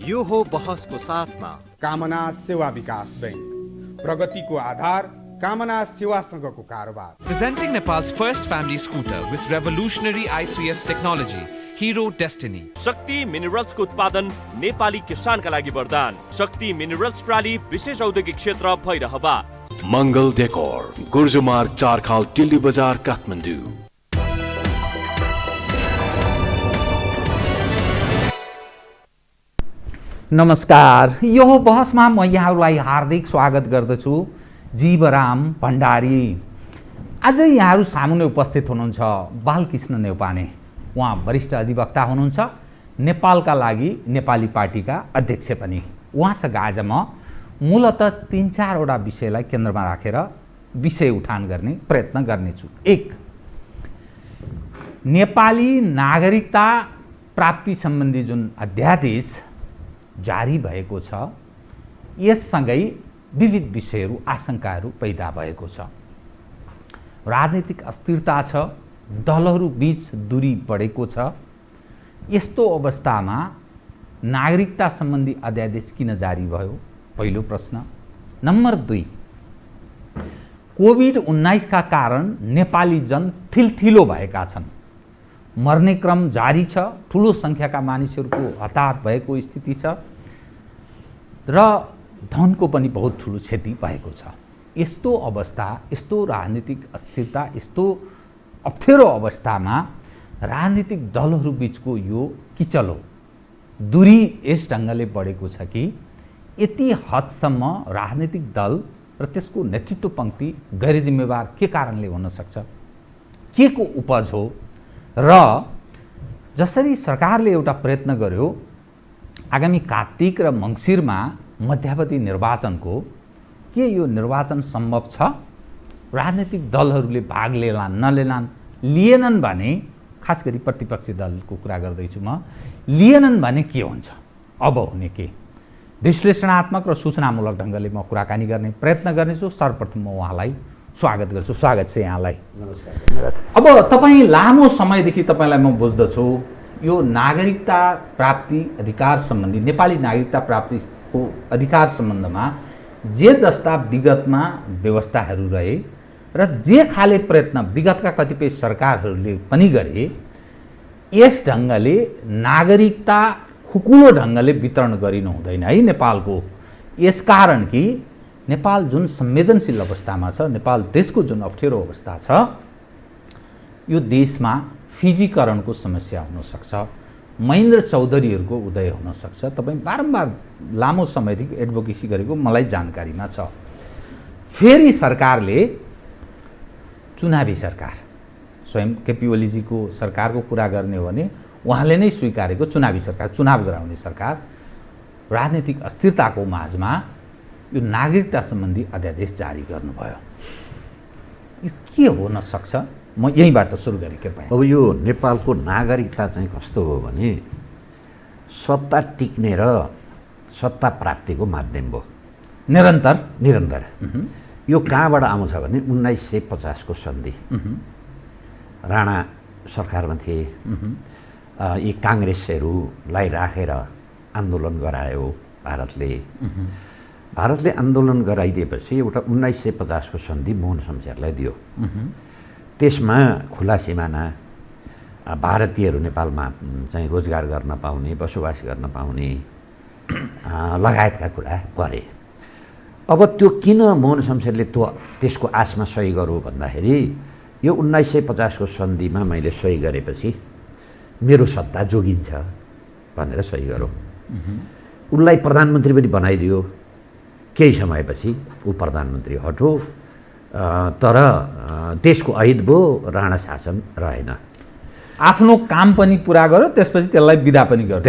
यो हो बहसको साथमा कामना सेवा विकास बैंक, प्रगतिको आधार कामना सेवासँगको कारोबार। Presenting Nepal's first family scooter with revolutionary i3s technology, Hero Destiny. शक्ति मिनरल्सको उत्पादन नेपाली किसानका लागि वरदान। शक्ति मिनरल्स प्राली विशेष औद्योगिक क्षेत्र भैरहवा। मङ्गल डेकोर, गुर्जुमार्ग 4 खाल, टिल्डी बजार, काठमाडौँ। नमस्कार, यो बहसमा म यहाँहरूलाई हार्दिक स्वागत गर्दछु। जीवराम भण्डारी। आज यहाँहरू सामुन्ने उपस्थित हुनुहुन्छ बालकृष्ण नेउपाने। उहाँ वरिष्ठ अधिवक्ता हुनुहुन्छ, नेपालका लागि नेपाली पार्टीका अध्यक्ष पनि। उहाँसँग आज म मूलतः 3-4 वटा विषयलाई केन्द्रमा राखेर विषय उठान गर्ने प्रयत्न गर्नेछु। 1, नेपाली नागरिकता प्राप्ति सम्बन्धी जुन अध्यादेश जारी भएको छ, यससँगै विविध विषयहरू आशंकाहरू पैदा भएको छ। राजनीतिक अस्थिरता छ, दलहरू बीच दूरी बढेको छ। यस्तो अवस्थामा नागरिकता सम्बन्धी अध्यादेश किन जारी भयो? पहिलो प्रश्न। नम्बर 2, कोभिड-19 का कारण नेपाली जन थिलथिलो भएका छन्। मर्ने क्रम जारी छ, ठुलो सङ्ख्याका मानिसहरूको हताहत भएको स्थिति छ र धनको पनि बहुत ठुलो क्षति भएको छ। यस्तो अवस्था, यस्तो राजनीतिक अस्थिरता, यस्तो अप्ठ्यारो अवस्थामा राजनीतिक दलहरू बीचको यो किचलो, दूरी यस ढङ्गले बढेको छ कि यति हदसम्म राजनीतिक दल र त्यसको नेतृत्व पङ्क्ति गैर जिम्मेवार के कारणले हुन सक्छ, के को उपज हो? र जसरी सरकारले एउटा प्रयत्न गर्यो आगामी कार्तिक र मङ्सिरमा मध्यावधि निर्वाचनको, के यो निर्वाचन सम्भव छ? राजनीतिक दलहरूले भाग लेलान् नलेलान्, लिएनन् भने, खास गरी प्रतिपक्षी दलको कुरा गर्दैछु म, लिएनन् भने के हुन्छ? अब हुने के? विश्लेषणात्मक र सूचनामूलक ढङ्गले म कुराकानी गर्ने प्रयत्न गर्नेछु। सर्वप्रथम म उहाँलाई स्वागत गर्छु। स्वागत छ यहाँलाई। नमस्कार। अब तपाईँ लामो समयदेखि तपाईँलाई म बुझ्दछु यो नागरिकता प्राप्ति अधिकार सम्बन्धी, नेपाली नागरिकता प्राप्तिको अधिकार सम्बन्धमा जे जस्ता विगतमा व्यवस्थाहरू रहे र जे खाले प्रयत्न विगतका कतिपय सरकारहरूले पनि गरे, यस ढङ्गले नागरिकता खुकुलो ढङ्गले वितरण गरिनु हुँदैन है नेपालको। यसकारण कि नेपाल जुन संवेदनशील अवस्थामा छ, नेपाल देशको जुन अप्ठ्यारो अवस्था छ, यो देशमा फिजीकरणको समस्या हुनसक्छ, महेन्द्र चौधरीहरूको उदय हुनसक्छ। तपाईँ बारम्बार लामो समयदेखि एडभोकेसी गरेको मलाई जानकारीमा छ। फेरि सरकारले चुनावी सरकार, स्वयं केपी ओलीजीको सरकारको कुरा गर्ने हो भने उहाँले नै स्वीकारेको चुनावी सरकार, चुनाव गराउने सरकार, राजनीतिक अस्थिरताको माझमा यो नागरिकता सम्बन्धी अध्यादेश जारी गर्नुभयो। यो के हुन सक्छ? म यहीँबाट सुरु गरेँ कृपया। अब यो नेपालको नागरिकता चाहिँ कस्तो हो भने सत्ता टिक्ने र सत्ता प्राप्तिको माध्यम हो। निरन्तर। यो कहाँबाट आउँछ भने 1950 को सन्धि, राणा सरकारमा थिए, यी काङ्ग्रेसहरूलाई राखेर आन्दोलन गरायो भारतले आन्दोलन गराइदिएपछि एउटा 1950 को सन्धि मोहन शमशेरलाई दियो। त्यसमा खुला सिमाना, भारतीयहरू नेपालमा चाहिँ रोजगार गर्न पाउने, बसोबास गर्न पाउने लगायतका कुरा गरे। अब त्यो किन मोहन शमशेरले त्यसको आशमा सही गरौँ भन्दाखेरि यो 1950 को सन्धिमा मैले सही गरेपछि मेरो सत्ता जोगिन्छ भनेर सही गरौँ। उनलाई प्रधानमन्त्री पनि बनाइदियो। केही समयपछि ऊ प्रधानमन्त्री हटो, तर देशको ऐद भयो, राणा शासन रहेन। आफ्नो काम पनि पुरा गर्यो, त्यसपछि त्यसलाई बिदा पनि गर्यो।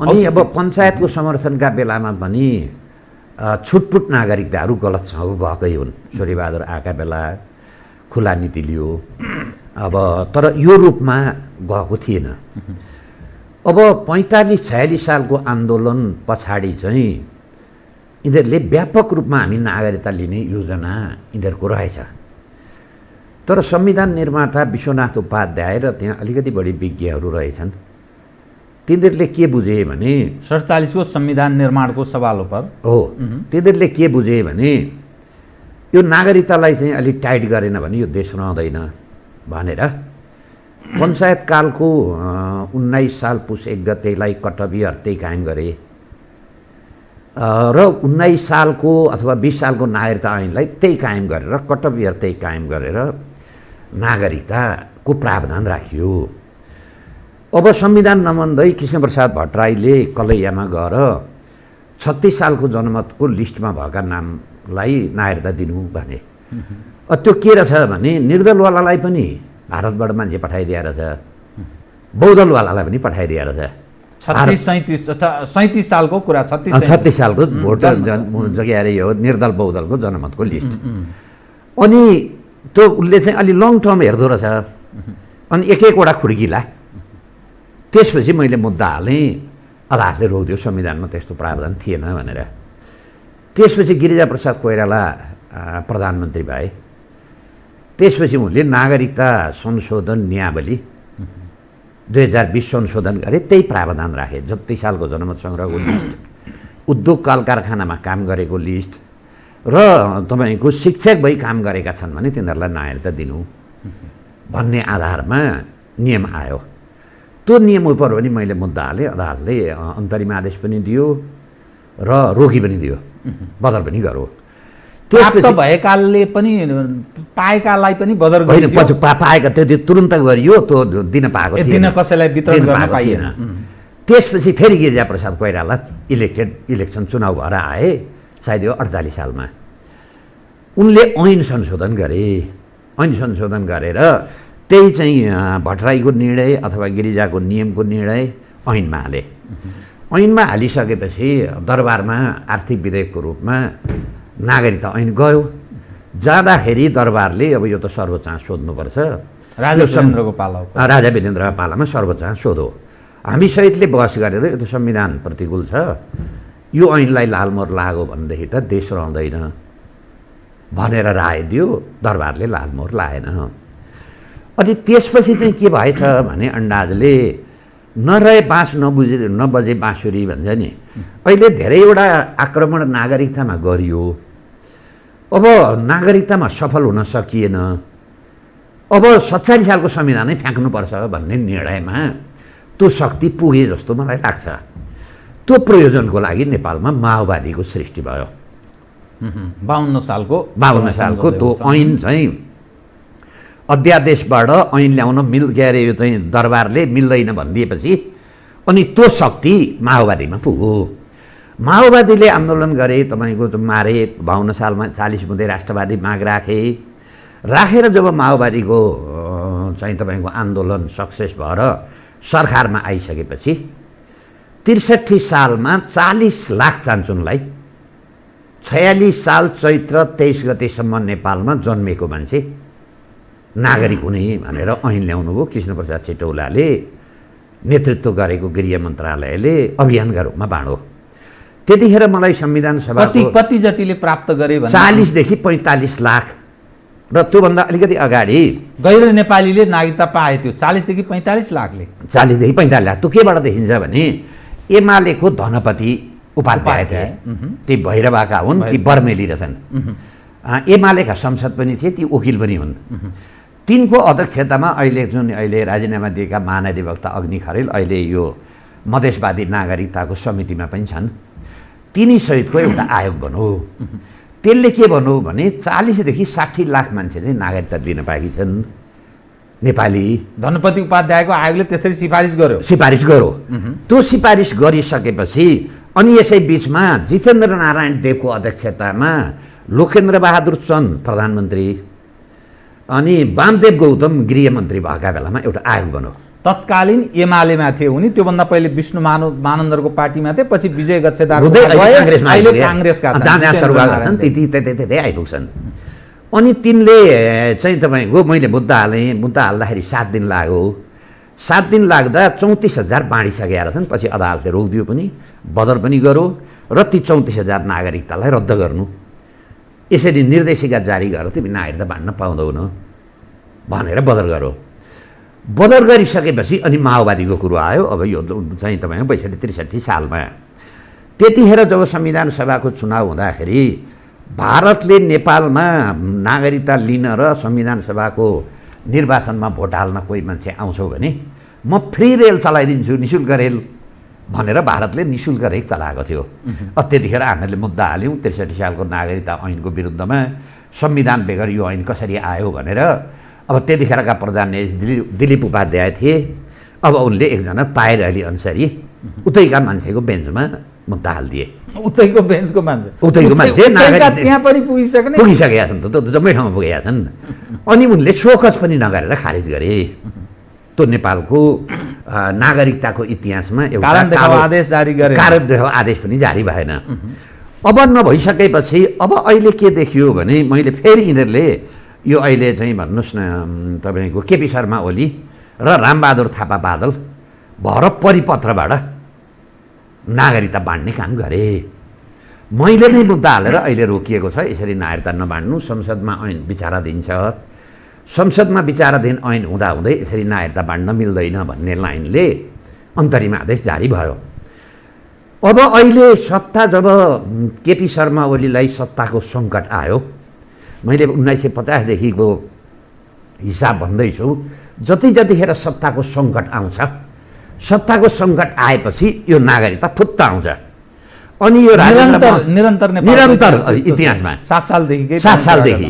अनि अब पञ्चायतको समर्थनका बेलामा पनि छुटपुट नागरिकताहरू गलतसँग गएकै हुन्। सूर्यबहादुर आएका बेला खुला नीति लियो, अब तर यो रूपमा गएको थिएन। अब 45-46 सालको आन्दोलन पछाडि चाहिँ यिनीहरूले व्यापक रूपमा हामी नागरिकता लिने योजना यिनीहरूको रहेछ। तर संविधान निर्माता विश्वनाथ उपाध्याय र त्यहाँ अलिकति बढी विज्ञहरू रहेछन्, तिनीहरूले के बुझे भने 47 को संविधान निर्माणको सवाल पर हो तिनीहरूले के बुझे भने यो नागरिकतालाई चाहिँ अलिक टाइट गरेन भने यो देश रहँदैन भनेर पञ्चायत कालको 19 साल पुस 1 गतेलाई कर्तव्य अर्थे कायम गरे र 19 सालको अथवा 20 सालको नागरिकता ऐनलाई त्यही कायम गरेर कर्तव्य अर्थे कायम गरेर नागरिकताको प्रावधान राखियो। अब संविधान नमान्दै कृष्णप्रसाद भट्टराईले कलैयामा गएर 36 सालको जनमतको लिस्टमा भएका नामलाई नागरिकता दिनु भने त्यो के रहेछ भने निर्दलवालालाई पनि भारतबाट मान्छे पठाइदिएर छ, बहुदलवालालाई पनि पठाइदिएर छ। 37 सालको कुरा 36 सालको भोट के अरे यो निर्दल बहुदलको जनमतको लिस्ट। अनि त्यो उसले चाहिँ अलि लङ टर्म हेर्दो रहेछ अनि एक एकवटा खुड्किला। त्यसपछि मैले मुद्दा हालेँ, अदालतले रोकिदियो संविधानमा त्यस्तो प्रावधान थिएन भनेर। त्यसपछि गिरिजाप्रसाद कोइराला प्रधानमन्त्री भए। त्यसपछि उनले नागरिकता संशोधन नियावली 2020 संशोधन गरे, त्यही प्रावधान राखे। जति सालको जनमत सङ्ग्रहको लिस्ट, उद्योग कल कारखानामा काम गरेको लिस्ट र तपाईँको शिक्षक भई काम गरेका छन् भने तिनीहरूलाई नागरिकता दिनु भन्ने आधारमा नियम आयो। त्यो नियम उप पनि मैले मुद्दा हालेँ, अदालतले अन्तरिम आदेश पनि दियो र रोकी पनि दियो, बदर पनि गरो। प्राप्त भएकाले पनि पाएकालाई पनि बदर गरियो। पछि पाएका त्यो तुरुन्त गरियो, त्यो दिन पाएको थिएन, दिन कसैलाई वितरण गर्न पाइएन। त्यसपछि फेरि गिरिजाप्रसाद कोइराला इलेक्सन चुनाव भएर आए, सायद यो 48 सालमा उनले ऐन संशोधन गरे। ऐन संशोधन गरेर त्यही चाहिँ भट्टराईको निर्णय अथवा गिरिजाको नियमको निर्णय ऐनमा हाले। ऐनमा हालिसकेपछि दरबारमा आर्थिक विधेयकको रूपमा नागरिकता ऐन गयो। जाँदाखेरि दरबारले अब यो त सर्वोच्च सोध्नुपर्छ, राजा वीरेन्द्रको पालामा सर्वोच्च सोधो, हामी सहितले बहस गरेर यो त संविधान प्रतिकूल छ, यो ऐनलाई लालमोहर लाग्यो भनेदेखि त देश रहँदैन भनेर राय दियो। दरबारले लालमोहर लाएन। अनि त्यसपछि चाहिँ के भएछ भने अन्दाजले नरहे बाँस नबजे बाँसुरी भन्छ नि, अहिले धेरैवटा आक्रमण नागरिकतामा गरियो। अब नागरिकतामा सफल हुन सकिएन, अब 47 सालको संविधानै फ्याँक्नुपर्छ भन्ने निर्णयमा त्यो शक्ति पुगे जस्तो मलाई लाग्छ। त्यो प्रयोजनको लागि नेपालमा माओवादीको सृष्टि भयो। 52 सालको त्यो ऐन चाहिँ अध्यादेशबाट ऐन ल्याउन के अरे यो चाहिँ दरबारले मिल्दैन भनिदिएपछि अनि त्यो शक्ति माओवादीमा पुग्यो। माओवादीले आन्दोलन गरे, तपाईँको मारे 52 सालमा 40 बुँदे राष्ट्रवादी माग राखेर जब माओवादीको चाहिँ तपाईँको आन्दोलन सक्सेस भएर सरकारमा आइसकेपछि 63 सालमा 40 लाख चान्चुनलाई 46 साल चैत्र 23 गतेसम्म नेपालमा जन्मेको मान्छे नागरिक हुने भनेर ऐन ल्याउनु भयो। कृष्णप्रसाद चेटौलाले नेतृत्व गरेको गृह मन्त्रालयले अभियानका रूपमा बाँड्यो। त्यतिखेर मलाई संविधान सभाको कति जतिले प्राप्त गरे भने 40 देखि 45 लाख र त्योभन्दा अलिकति अगाडि गैर नेपालीले नागरिकता पाए। त्यो 40 देखि 45 लाखले 40 देखि 45 लाख त्यो केबाट देखिन्छ भने एमालेको धनपति उपाध्याय थिए, ती भैरवाका हुन्, ती बर्मेली रहेछन्। एमालेका संसद पनि थिए, ती वकिल पनि हुन्। तिनको अध्यक्षतामा अहिले राजीनामा दिएका महाधिवक्ता अग्नि खरेल अहिले यो मधेसवादी नागरिकताको समितिमा पनि छन्। तिनी सहितको एउटा आयोग बन्यो। त्यसले के भन्यो भने 40 देखि 60 लाख मान्छे चाहिँ नागरिकता दिन पाएकी छन् नेपाली। धनपति उपाध्यायको आयोगले त्यसरी सिफारिस गर्यो। त्यो सिफारिस गरिसकेपछि अनि यसै बिचमा जितेन्द्र नारायण देवको अध्यक्षतामा लोकेन्द्र बहादुर चन्द प्रधानमन्त्री अनि वामदेव गौतम गृहमन्त्री भएका बेलामा एउटा आयोग बन्यो। तत्कालीन एमालेमा थिए उनी, त्योभन्दा पहिले विष्णु मानन्दरको पार्टीमा थिए, पछि विजय गच्छेदार काङ्ग्रेसका त्यतै आइपुग्छन्। अनि तिनले चाहिँ तपाईँको मैले मुद्दा हाल्दाखेरि 7 दिन लाग्यो। 7 दिन लाग्दा 34,000 बाँडिसकेका रहेछन्। पछि अदालतले रोकिदियो पनि, बदर पनि गर्यो र ती 34,000 नागरिकतालाई रद्द गर्नु, यसरी निर्देशिका जारी गरेर तिमी नागरिकता बाँड्न पाउँदैन भनेर बदर गर्यो। बदल गरिसकेपछि अनि माओवादीको कुरो आयो। अब यो चाहिँ तपाईँको 62-63 सालमा त्यतिखेर जब संविधान सभाको चुनाव हुँदाखेरि भारतले नेपालमा नागरिकता लिन र संविधान सभाको निर्वाचनमा भोट हाल्न कोही मान्छे आउँछौ भने म फ्री रेल चलाइदिन्छु, निशुल्क रेल भनेर भारतले निशुल्क रेल चलाएको थियो। त्यतिखेर हामीहरूले मुद्दा हाल्यौँ 63 सालको नागरिकता ऐनको विरुद्धमा, संविधान बेगर यो ऐन कसरी आयो भनेर। अब त्यतिखेरका प्रधान दिलीप उपाध्याय थिए। अब उनले एकजना ताहिर अली अन्सारी उतैका मान्छेको बेन्चमा मुद्दा हालिदिए। उतैको बेन्चको मान्छे त्यहाँ पनि पुगिसकेका छन् त, जम्मै ठाउँमा पुगेका छन्। अनि उनले शोकज पनि नगरेर खारिज गरे। त्यो नेपालको नागरिकताको इतिहासमा एउटा आदेश जारी गरे, कारण आदेश पनि जारी भएन। अब नभइसकेपछि अब अहिले के देखियो भने मैले फेरि यिनीहरूले यो अहिले चाहिँ भन्नुहोस् न तपाईँको केपी शर्मा ओली र रामबहादुर थापा बादल भएर परिपत्रबाट नागरिकता बाँड्ने काम गरे। मैले नै मुद्दा हालेर अहिले रोकिएको छ, यसरी नागरिकता नबाँड्नु, संसदमा ऐन विचाराधीन छ, संसदमा विचाराधीन ऐन हुँदाहुँदै यसरी नागरिकता बाँड्न मिल्दैन भन्ने लाइनले अन्तरिम आदेश जारी भयो। अब अहिले सत्ता जब केपी शर्मा ओलीलाई सत्ताको सङ्कट आयो, मैले 1950देखिको हिसाब भन्दैछु, जतिखेर सत्ताको सङ्कट आउँछ, सत्ताको सङ्कट आएपछि यो नागरिकता फुत्त आउँछ। अनि यो निरन्तर इतिहासमा 7 सालदेखि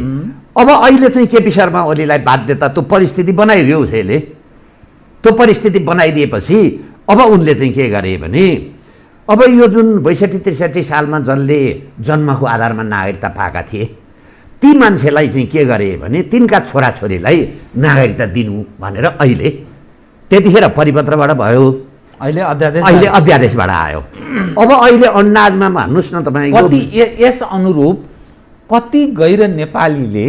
अब अहिले चाहिँ केपी शर्मा ओलीलाई बाध्यता त्यो परिस्थिति बनाइदियो उसैले। त्यो परिस्थिति बनाइदिएपछि अब उनले चाहिँ के गरे भने अब यो जुन 62-63 सालमा जसले जन्मको आधारमा नागरिकता पाएका थिए ती मान्छेलाई चाहिँ के गरे भने तिनका छोराछोरीलाई नागरिकता दिनु भनेर अहिले त्यतिखेर परिपत्रबाट भयो, अहिले अध्यादेशबाट आयो। अब अहिले अन्दाजमा भन्नुहोस् न तपाईँको यस अनुरूप कति गैर नेपालीले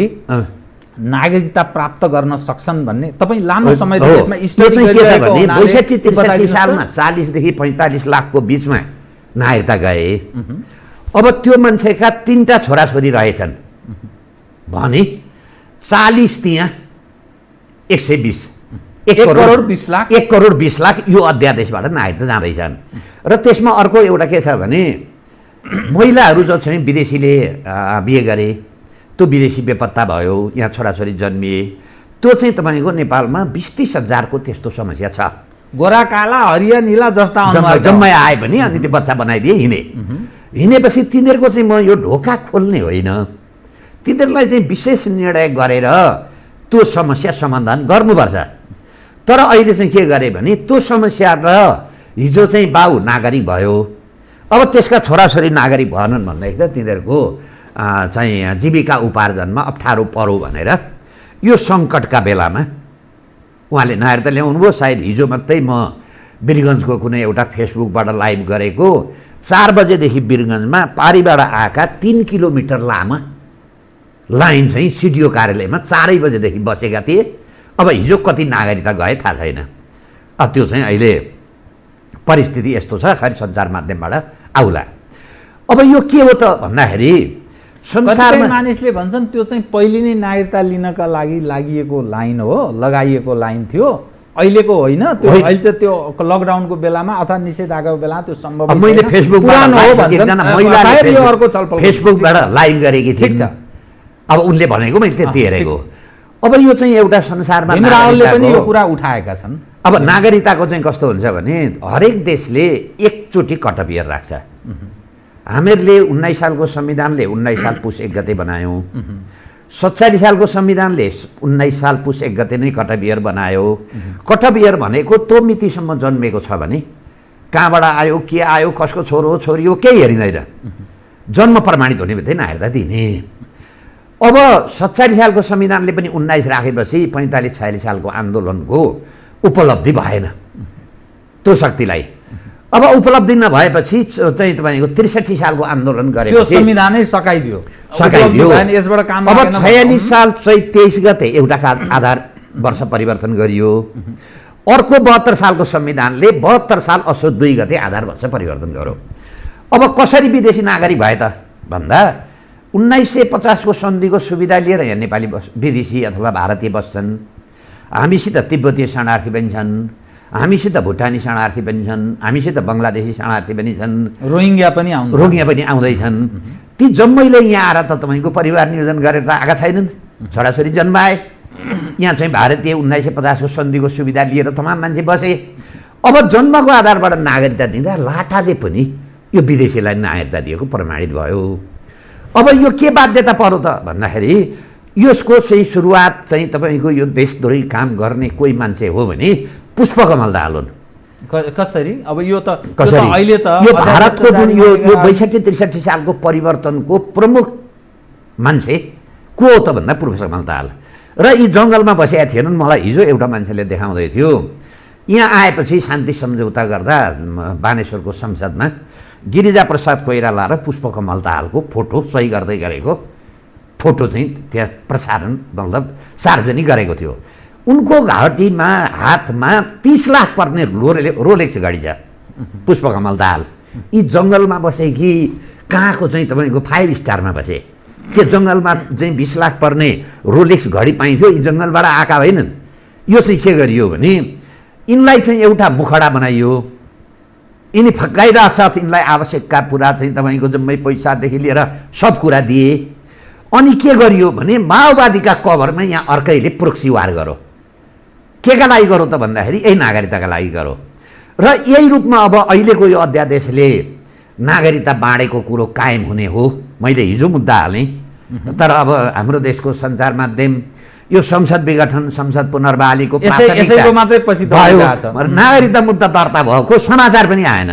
नागरिकता प्राप्त गर्न सक्छन् भन्ने तपाईँ लामो समयदेखि यसमा स्टडी गरिरहेको हुनाले 62-63 सालमा 40 देखि 45 लाखको बीचमा नागरिकता गए। अब त्यो मान्छेका 3टा छोराछोरी रहेछन् भने 40 त्यहाँ 120 1 करोड 20 लाख यो अध्यादेशबाट नागरिकता जाँदैछन्। र त्यसमा अर्को एउटा के छ भने महिलाहरू जो चाहिँ विदेशीले बिहे गरे, त्यो विदेशी बेपत्ता भयो, यहाँ छोराछोरी जन्मिए, त्यो चाहिँ तपाईँको नेपालमा 20-30 हजारको त्यस्तो समस्या छ। गोरा काला हरिया नीला जस्ता जम्मै आए भने अनि त्यो बच्चा बनाइदिए हिँडेपछि तिनीहरूको चाहिँ म यो ढोका खोल्ने होइन, तिनीहरूलाई चाहिँ विशेष निर्णय गरेर त्यो समस्या समाधान गर्नुपर्छ। तर अहिले चाहिँ के गरे भने त्यो समस्या र हिजो चाहिँ बाउ नागरिक भयो, अब त्यसका छोराछोरी नागरिक भएनन् भन्दाखेरि त तिनीहरूको चाहिँ जीविका उपार्जनमा अप्ठ्यारो पर्यो भनेर यो सङ्कटका बेलामा उहाँले नागरिकता ल्याउनु भयो। सायद हिजो मात्रै म वीरगन्जको कुनै एउटा फेसबुकबाट लाइभ गरेको 4 बजेदेखि वीरगन्जमा पारीबाट आएका 3 किलोमिटर लामा लाइन चाहिँ सिडिओ कार्यालयमा 4 बजेदेखि बसेका थिए। अब हिजो कति नागरिकता गए थाहा छैन। त्यो चाहिँ अहिले परिस्थिति यस्तो छ, खै सञ्चार माध्यमबाट आउला। अब यो के हो त भन्दाखेरि संसारमा मानिसले भन्छन् त्यो चाहिँ पहिले नै नागरिकता लिनका लागि लगाइएको लाइन थियो, अहिलेको होइन। त्यो अहिले चाहिँ त्यो लकडाउनको बेलामा अथवा निषेधाज्ञाको बेलामा त्यो सम्भव छैन। मैले फेसबुकबाट लाइभ गरेकी थिएँ। अब उनले भनेको मैले त्यति हेरेको। अब यो चाहिँ एउटा संसारमा राहुलले पनि यो कुरा उठाएका छन्। अब नागरिकताको चाहिँ कस्तो हुन्छ भने हरेक देशले एकचोटि कट अफ इयर राख्छ। हामीहरूले 19 सालको संविधानले 19 साल पुस 1 गते बनायौँ। 47 सालको संविधानले 19 साल पुस 1 गते नै कट अफ इयर बनायो। कट अफ इयर भनेको त्यो मितिसम्म जन्मेको छ भने कहाँबाट आयो, के आयो, कसको छोरो हो छोरी हो केही हेरिँदैन, जन्म प्रमाणित हुने बित्तिकै नागरिकता दिने। अब 47 सालको संविधानले पनि 19 राखेपछि 45-46 सालको आन्दोलनको उपलब्धि भएन त्यो शक्तिलाई। अब उपलब्धि नभएपछि चाहिँ तपाईँको 63 सालको आन्दोलन गरेपछि त्यो संविधानै सकाइदियो। यसबाट काम अब 46 साल चाहिँ 23 गते एउटा आधार वर्ष परिवर्तन गरियो। अर्को 72 सालको संविधानले 72 साल असोज 2 गते आधार वर्ष परिवर्तन गर्यो। अब कसरी विदेशी नागरिक भए त भन्दा 1950 को सन्धिको सुविधा लिएर यहाँ नेपाली विदेशी अथवा भारतीय बस्छन्। हामीसित तिब्बतीय शरणार्थी पनि छन्, हामीसित भुटानी शरणार्थी पनि छन्, हामीसित बङ्गलादेशी शरणार्थी पनि छन्, रोहिङ्ग्या पनि आउँदैछन्। ती जम्मैले यहाँ आएर त तपाईँको परिवार नियोजन गरेर त आएका छैनन्, छोराछोरी जन्माए, यहाँ चाहिँ भारतीय 1950 को सन्धिको सुविधा लिएर तमाम मान्छे बसे। अब जन्मको आधारबाट नागरिकता दिँदा लाटाले पनि यो विदेशीलाई नागरिकता दिएको प्रमाणित भयो। अब यो के बाध्यता पर्यो त भन्दाखेरि यसको चाहिँ सुरुवात चाहिँ तपाईँको यो देशद्रोही काम गर्ने कोही मान्छे हो भने पुष्पकमल दाहाल हुन्। कसरी? अब यो त कसरी? अहिले त यो भारतको जुन यो 62-63 सालको परिवर्तनको प्रमुख मान्छे को हो त भन्दा पुष्पकमल दाहाल। र यी जङ्गलमा बसेका थिएनन्। मलाई हिजो एउटा मान्छेले देखाउँदै थियो, यहाँ आएपछि शान्ति सम्झौता गर्दा बानेश्वरको संसदमा गिरिजा प्रसाद कोइराला र पुष्पकमल दाहालको फोटो सही गर्दै गरेको फोटो चाहिँ त्यहाँ प्रसारण मतलब सार्वजनिक गरेको थियो। उनको घाँटीमा हातमा 30 लाख पर्ने रोलेक्स घडी छ पुष्पकमल दाहाल। यी जङ्गलमा बसे कि कहाँको चाहिँ तपाईँको 5 स्टारमा बसे? के जङ्गलमा चाहिँ 20 लाख पर्ने रोलेक्स घडी पाइन्थ्यो? यी जङ्गलबाट आएका होइनन्। यो चाहिँ के गरियो भने यिनलाई चाहिँ एउटा मुखडा बनाइयो, यिनी फकाइरा साथ यिनलाई आवश्यकता पुरा चाहिँ तपाईँको जम्मै पैसादेखि लिएर सब कुरा दिए। अनि के गरियो भने माओवादीका कभरमा यहाँ अर्कैले प्रोक्सी वार गरो। केका लागि गरो त भन्दाखेरि यही नागरिकताका लागि गरो। र यही रूपमा अब अहिलेको यो अध्यादेशले नागरिकता बाँडेको कुरो कायम हुने हो। मैले हिजो मुद्दा हालेँ, तर अब हाम्रो देशको सञ्चार माध्यम यो संसद विघटन, संसद पुनर्बहालीको नागरिकता मुद्दा दर्ता भएको समाचार पनि आएन।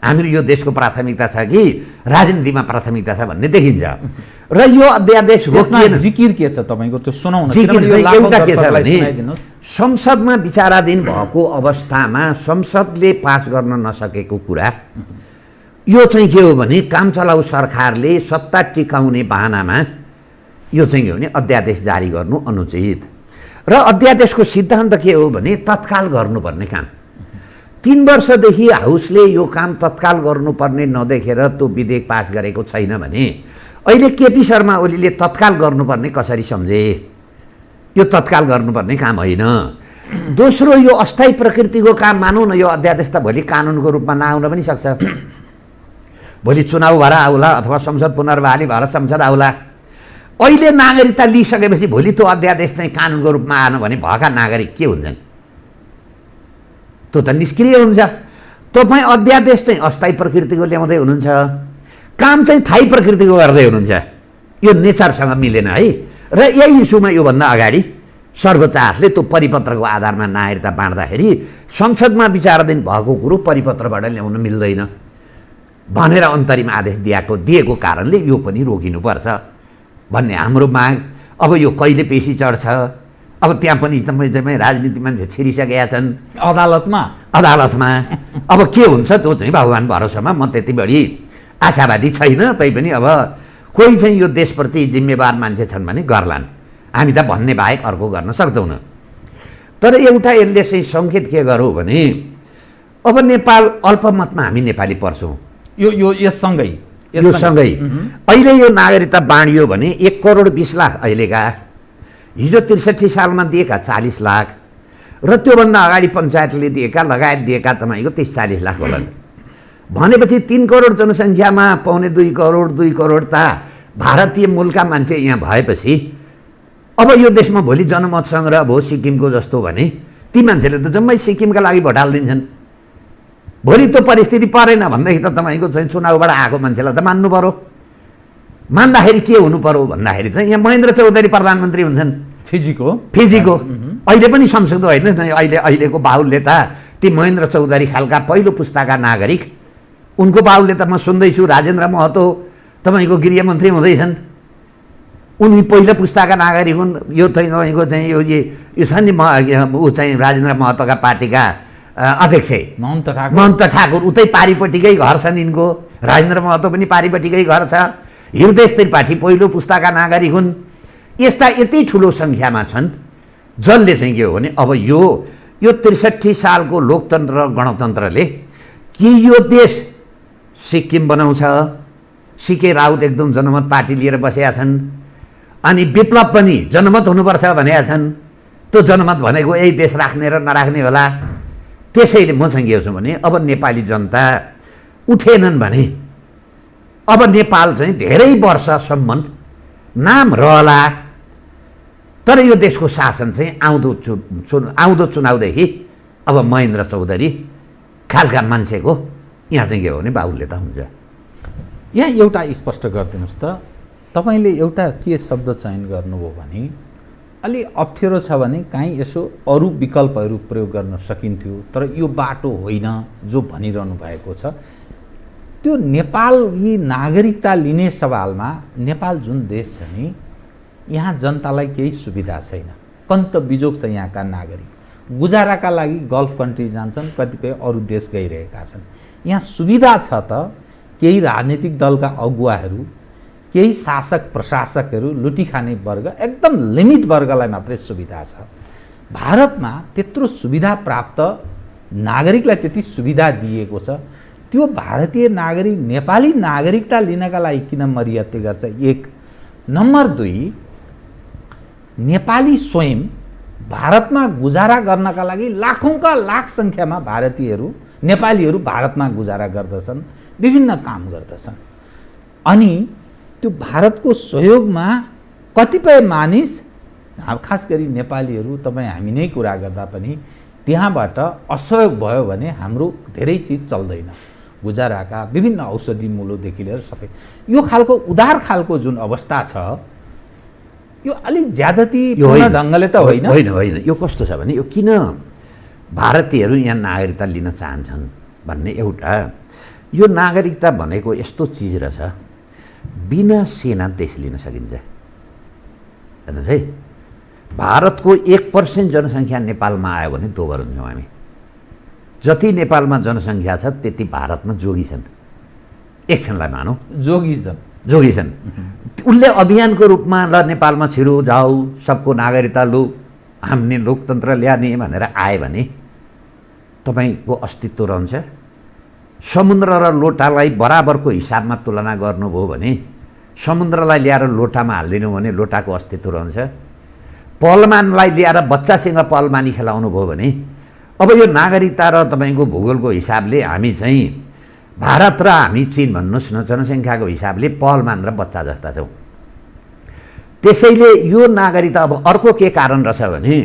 हाम्रो यो देशको प्राथमिकता छ कि राजनीतिमा प्राथमिकता छ भन्ने देखिन्छ। र यो अध्यादेश जिकिर के छ तपाईको त्यो सुनाउन? एउटा के छ भने संसदमा विचाराधीन भएको अवस्थामा संसदले पास गर्न नसकेको कुरा यो चाहिँ के हो भने काम चलाउ सरकारले सत्ता टिकाउने बहानामा यो चाहिँ के हो भने अध्यादेश जारी गर्नु अनुचित। र अध्यादेशको सिद्धान्त के हो भने तत्काल गर्नुपर्ने काम। 3 वर्षदेखि हाउसले यो काम तत्काल गर्नुपर्ने नदेखेर त्यो विधेयक पास गरेको छैन भने अहिले केपी शर्मा ओलीले तत्काल गर्नुपर्ने कसरी सम्झे? यो तत्काल गर्नुपर्ने काम होइन। दोस्रो, यो अस्थायी प्रकृतिको काम मानौँ न, यो अध्यादेश त भोलि कानुनको रूपमा नआउन पनि सक्छ। भोलि चुनाव भएर आउला अथवा संसद पुनर्बहाली भएर संसद आउला। अहिले नागरिकता लिइसकेपछि भोलि त्यो अध्यादेश चाहिँ कानुनको रूपमा आएन भने भएका नागरिक के हुन्छन्? त्यो त निष्क्रिय हुन्छ। तपाईँ अध्यादेश चाहिँ अस्थायी प्रकृतिको ल्याउँदै हुनुहुन्छ, काम चाहिँ स्थायी प्रकृतिको गर्दै हुनुहुन्छ। यो नेचरसँग मिलेन है। र यही इस्युमा योभन्दा अगाडि सर्वोच्च हातले त्यो परिपत्रको आधारमा नागरिकता बाँड्दाखेरि संसदमा विचाराधीन भएको कुरो परिपत्रबाट ल्याउन मिल्दैन भनेर अन्तरिम आदेश दिएको कारणले यो पनि रोकिनुपर्छ भन्ने हाम्रो माग। अब यो कहिले पेशी चढ्छ? अब त्यहाँ पनि तपाईँ राजनीति मान्छे छिरिसकेका छन् अदालतमा। अब के हुन्छ त्यो चाहिँ भगवान् भरोसामा। म त्यति बढी आशावादी छैन। तैपनि अब कोही चाहिँ यो देशप्रति जिम्मेवार मान्छे छन् भने गर्लान्। हामी त भन्ने बाहेक अर्को गर्न सक्दैनौँ। तर एउटा यसले चाहिँ सङ्केत के गरौँ भने अब नेपाल अल्पमतमा हामी नेपाली पर्छौँ। यससँगै अहिले यो नागरिकता बाँडियो भने 1,20,00,000 अहिलेका, हिजो 63 सालमा दिएका 40 लाख र त्योभन्दा अगाडि पञ्चायतले दिएका लगायत दिएका तपाईँको 30-40 लाख होलान् भनेपछि 3 करोड जनसङ्ख्यामा 1.25 करोड 2 करोड त भारतीय मूलका मान्छे यहाँ भएपछि अब यो देशमा भोलि जनमत सङ्ग्रह भयो सिक्किमको जस्तो भने ती मान्छेले त जम्मै सिक्किमका लागि भोट हालिदिन्छन्। भोलि त्यो परिस्थिति परेन भनेदेखि त तपाईँको चाहिँ चुनावबाट आएको मान्छेलाई त मान्नु पर्यो। मान्दाखेरि के हुनु पर्यो भन्दाखेरि चाहिँ यहाँ महेन्द्र चौधरी प्रधानमन्त्री हुन्छन् फिजीको। अहिले पनि संसद होइन, अहिलेको बाहुलले त ती महेन्द्र चौधरी खालका पहिलो पुस्ताका नागरिक, उनको बाहुलले त म सुन्दैछु राजेन्द्र महतो तपाईँको गृहमन्त्री हुँदैछन्। उनी पहिलो पुस्ताका नागरिक हुन्। यो चाहिँ तपाईँको चाहिँ यो छ नि ऊ चाहिँ राजेन्द्र महतोका पार्टीका अध्यक्ष महन्त ठाकुर उतै पारिपट्टिकै घर छन् यिनको। राजेन्द्र महतो पनि पारिपट्टिकै घर छ। हृदय त्रिपाठी पहिलो पुस्ताका नागरिक हुन्। यस्ता यति ठुलो सङ्ख्यामा छन् जसले चाहिँ के हो भने अब यो 63 सालको लोकतन्त्र र गणतन्त्रले कि यो देश सिक्किम बनाउँछ। सिके राउत एकदम जनमत पार्टी लिएर बसेका छन्। अनि विप्लव पनि जनमत हुनुपर्छ भनेका छन्। त्यो जनमत भनेको यही देश राख्ने र नराख्ने होला। त्यसैले म चाहिँ के छु भने अब नेपाली जनता उठेनन् भने अब नेपाल चाहिँ धेरै वर्षसम्म नाम रहला, तर यो देशको शासन चाहिँ आउँदो चुनावदेखि अब महेन्द्र चौधरी खालका मान्छेको यहाँ चाहिँ के हो भने बाहुल्यता हुन्छ। यहाँ एउटा स्पष्ट गरिदिनुहोस् त, तपाईँले एउटा के शब्द चयन गर्नुभयो भने अलि अप्ठ्यारो छ भने काहीँ यसो अरू विकल्पहरू प्रयोग गर्न सकिन्थ्यो, तर यो बाटो होइन जो भनिरहनु भएको छ। त्यो नेपाली नागरिकता लिने सवालमा नेपाल जुन देश छ नि, यहाँ जनतालाई केही सुविधा छैन, कन्त बिजोग छ यहाँका नागरिक। गुजाराका लागि गल्फ कन्ट्री जान्छन्, कतिपय अरू देश गइरहेका छन्। यहाँ सुविधा छ त केही राजनीतिक दलका अगुवाहरू, केही शासक प्रशासकहरू, लुटी खाने वर्ग, एकदम लिमिट वर्गलाई मात्रै सुविधा छ। भारतमा त्यत्रो सुविधा प्राप्त नागरिकलाई त्यति सुविधा दिएको छ, त्यो भारतीय नागरिक नेपाली नागरिकता लिनका लागि किन मर्यादा गर्छ? एक। नम्बर 2, नेपाली स्वयं भारतमा गुजारा गर्नका लागि लाखौँका लाख सङ्ख्यामा भारतीयहरू नेपालीहरू भारतमा गुजारा गर्दछन्, विभिन्न काम गर्दछन्। अनि त्यो भारतको सहयोगमा कतिपय मानिस, खास गरी नेपालीहरू, तपाईँ हामी नै कुरा गर्दा पनि त्यहाँबाट असहयोग भयो भने हाम्रो धेरै चिज चल्दैन। गुजाराका विभिन्न औषधि मूलोदेखि लिएर सबै यो खालको उदार खालको जुन अवस्था छ, यो अलिक ज्यादतीपूर्ण ढङ्गले त होइन। होइन, यो कस्तो छ भने यो किन भारतीयहरू यहाँ नागरिकता लिन चाहन्छन् भन्ने एउटा, यो नागरिकता भनेको यस्तो चिज रहेछ, बिना सेना देश लिन सकिन्छ। हेर्नुहोस् है, भारतको 1% जनसङ्ख्या नेपालमा आयो भने दोबर हुन्छौँ हामी। जति नेपालमा जनसङ्ख्या छ त्यति भारतमा जोगी छन्। एकछिनलाई मानौँ जोगी छन्। उसले अभियानको रूपमा ल नेपालमा छिरो जाऊ, सबको नागरिकता लु, हामीले लोकतन्त्र ल्याउने भनेर आयो भने तपाईँको अस्तित्व रहन्छ? समुद्र र लोटालाई बराबरको हिसाबमा तुलना गर्नुभयो भने समुद्रलाई ल्याएर लोटामा हालिदिनु भने लोटाको अस्तित्व रहन्छ? पलमानलाई ल्याएर बच्चासँग पलमानी खेलाउनु भयो भने, अब यो नागरिकता र तपाईँको भूगोलको हिसाबले हामी चाहिँ भारत र हामी चीन भन्नुहोस् न जनसङ्ख्याको हिसाबले पलमान र बच्चा जस्ता छौँ। त्यसैले यो नागरिकता अब अर्को के कारण रहेछ भने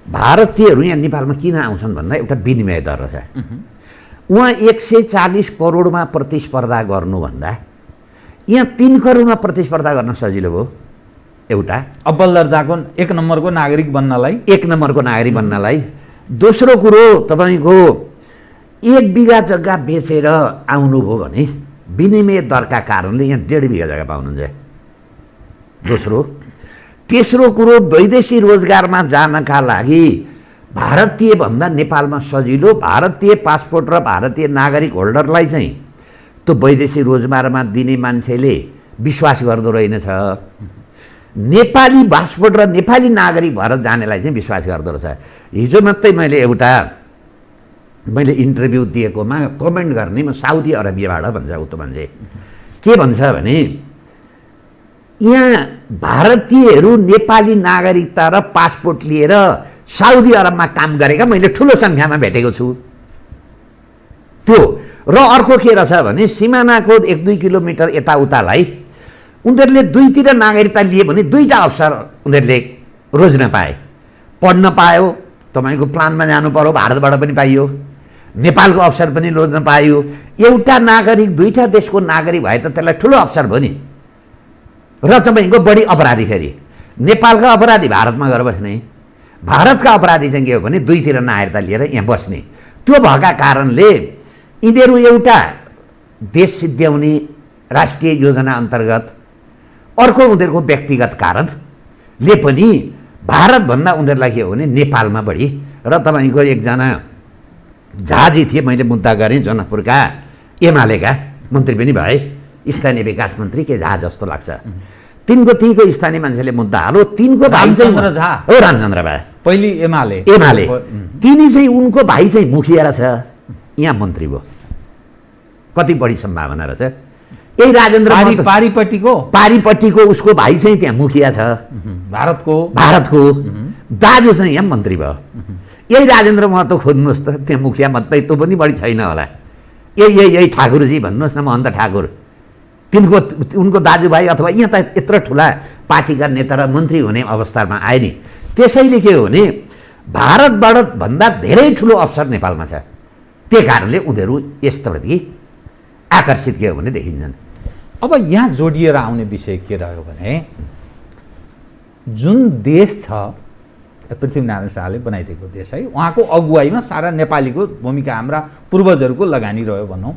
भारतीयहरू यहाँ नेपालमा किन आउँछन् भन्दा एउटा विनिमय दर रहेछ। उहाँ 140 करोडमा प्रतिस्पर्धा गर्नुभन्दा यहाँ 3 करोडमा प्रतिस्पर्धा गर्न सजिलो भयो। एउटा अब्बल दर्जाको 1 नम्बरको नागरिक बन्नलाई। दोस्रो कुरो, तपाईँको 1 बिघा जग्गा बेचेर आउनुभयो भने विनिमय दरका कारणले यहाँ 1.5 बिघा जग्गा पाउनुहुन्छ। तेस्रो कुरो, वैदेशिक रोजगारमा जानका लागि भारतीय भन्दा नेपालमा सजिलो, भारतीय पासपोर्ट र भारतीय नागरिक होल्डरलाई चाहिँ त्यो वैदेशिक रोजगारमा दिने मान्छेले विश्वास गर्दो रहेनछ। नेपाली पासपोर्ट र नेपाली नागरिक भएर जानेलाई चाहिँ विश्वास गर्दो रहेछ। हिजो मात्रै मैले इन्टरभ्यू दिएकोमा कमेन्ट गर्ने, म साउदी अरबियाबाट भन्छ उतो मान्छे के भन्छ भने यहाँ भारतीयहरू नेपाली नागरिकता र पासपोर्ट लिएर साउदी अरबमा काम गरेका मैले ठुलो सङ्ख्यामा भेटेको छु। त्यो र अर्को के रहेछ भने सिमानाको 1-2 किलोमिटर यताउतालाई उनीहरूले दुईतिर नागरिकता लिए भने 2टा अवसर उनीहरूले रोज्न पाए। पढ्न पायो, तपाईँको प्लानमा जानु पर्यो, भारतबाट पनि पाइयो, नेपालको अवसर पनि रोज्न पाइयो। एउटा नागरिक 2टा देशको नागरिक भए त त्यसलाई ठुलो अवसर भयो नि। र तपाईँको बढी अपराधी, फेरि नेपालका अपराधी भारतमा गएर बस्ने, भारतका अपराधी चाहिँ के हो भने 2तिर नागरिकता लिएर यहाँ बस्ने। त्यो भएका कारणले यिनीहरू एउटा देश सिद्ध्याउने राष्ट्रिय योजना अन्तर्गत अर्को उनीहरूको व्यक्तिगत कारणले पनि भारतभन्दा उनीहरूलाई के हो भने नेपालमा बढी। र तपाईँको एकजना झाजी थिए, मैले मुद्दा गरेँ, जनकपुरका एमालेका मन्त्री पनि भए, स्थानीय विकास मन्त्री के झा जस्तो लाग्छ। तिनको स्थानीय मान्छेले मुद्दा हालो, तिनको भाइ चाहिँ रामचन्द्र भए, पहिले एमाले तिनी चाहिँ उनको भाइ चाहिँ मुखिया रहेछ, यहाँ मन्त्री भयो। कति बढी सम्भावना रहेछ। यही राजेन्द्र पारीपट्टिको उसको भाइ चाहिँ त्यहाँ मुखिया छ, भारतको। दाजु चाहिँ यहाँ मन्त्री भयो। यही राजेन्द्र महतो खोज्नुहोस् त, त्यहाँ मुखिया मात्रै त्यो पनि बढी छैन होला। यही ठाकुरजी भन्नुहोस् न, महन्त ठाकुर, उनको दाजुभाइ अथवा यहाँ त यत्रो ठुला पार्टीका नेता र मन्त्री हुने अवस्थामा आए नि। त्यसैले के हो भने भारतबाट भन्दा धेरै ठुलो अवसर नेपालमा छ। त्यही कारणले उनीहरू यसप्रति आकर्षित के हो भने देखिन्छन्। अब यहाँ जोडिएर आउने विषय के रह्यो भने जुन देश छ पृथ्वीनारायण शाहले बनाइदिएको देश है, उहाँको अगुवाईमा सारा नेपालीको भूमिका, हाम्रा पूर्वजहरूको लगानी रह्यो भनौँ,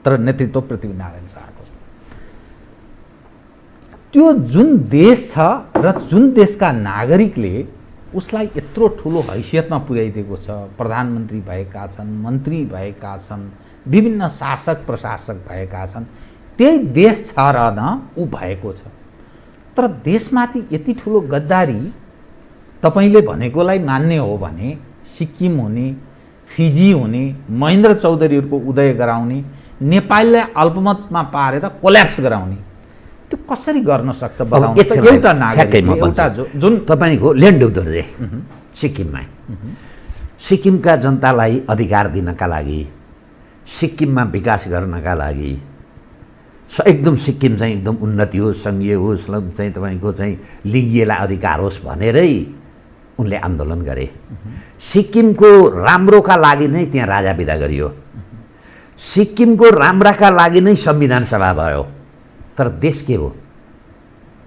तर नेतृत्व पृथ्वीनारायण शाहको। त्यो जुन देश छ र जुन देशका नागरिकले उसलाई यत्रो ठुलो हैसियतमा पुर्याइदिएको छ, प्रधानमन्त्री भएका छन्, मन्त्री भएका छन्, विभिन्न शासक प्रशासक भएका छन्, त्यही देश छ र न ऊ भएको छ। तर देशमाथि यति ठुलो गद्दारी तपाईले भनेकोलाई मान्ने हो भने सिक्किम हुने, फिजी हुने, महेन्द्र चौधरीहरूको उदय गराउने, नेपाललाई अल्पमतमा पारेर कोल्याप्स गराउने, त्यो कसरी गर्न सक्छ बताउनु। एउटा नागरिक, एउटा जुन तपाईँको ल्यान्ड उद्धर्जे सिक्किममा, सिक्किमका जनतालाई अधिकार दिनका लागि, सिक्किममा विकास गर्नका लागि, एकदम सिक्किम चाहिँ एकदम उन्नति होस्, सङ्घीय होस्, चाहिँ तपाईँको चाहिँ लिङ्गियलाई अधिकार होस् भनेरै उनले आन्दोलन गरे। सिक्किमको राम्रोका लागि नै त्यहाँ राजा विदा गरियो, सिक्किमको राम्राका लागि नै संविधान सभा भयो। तर देश के हो?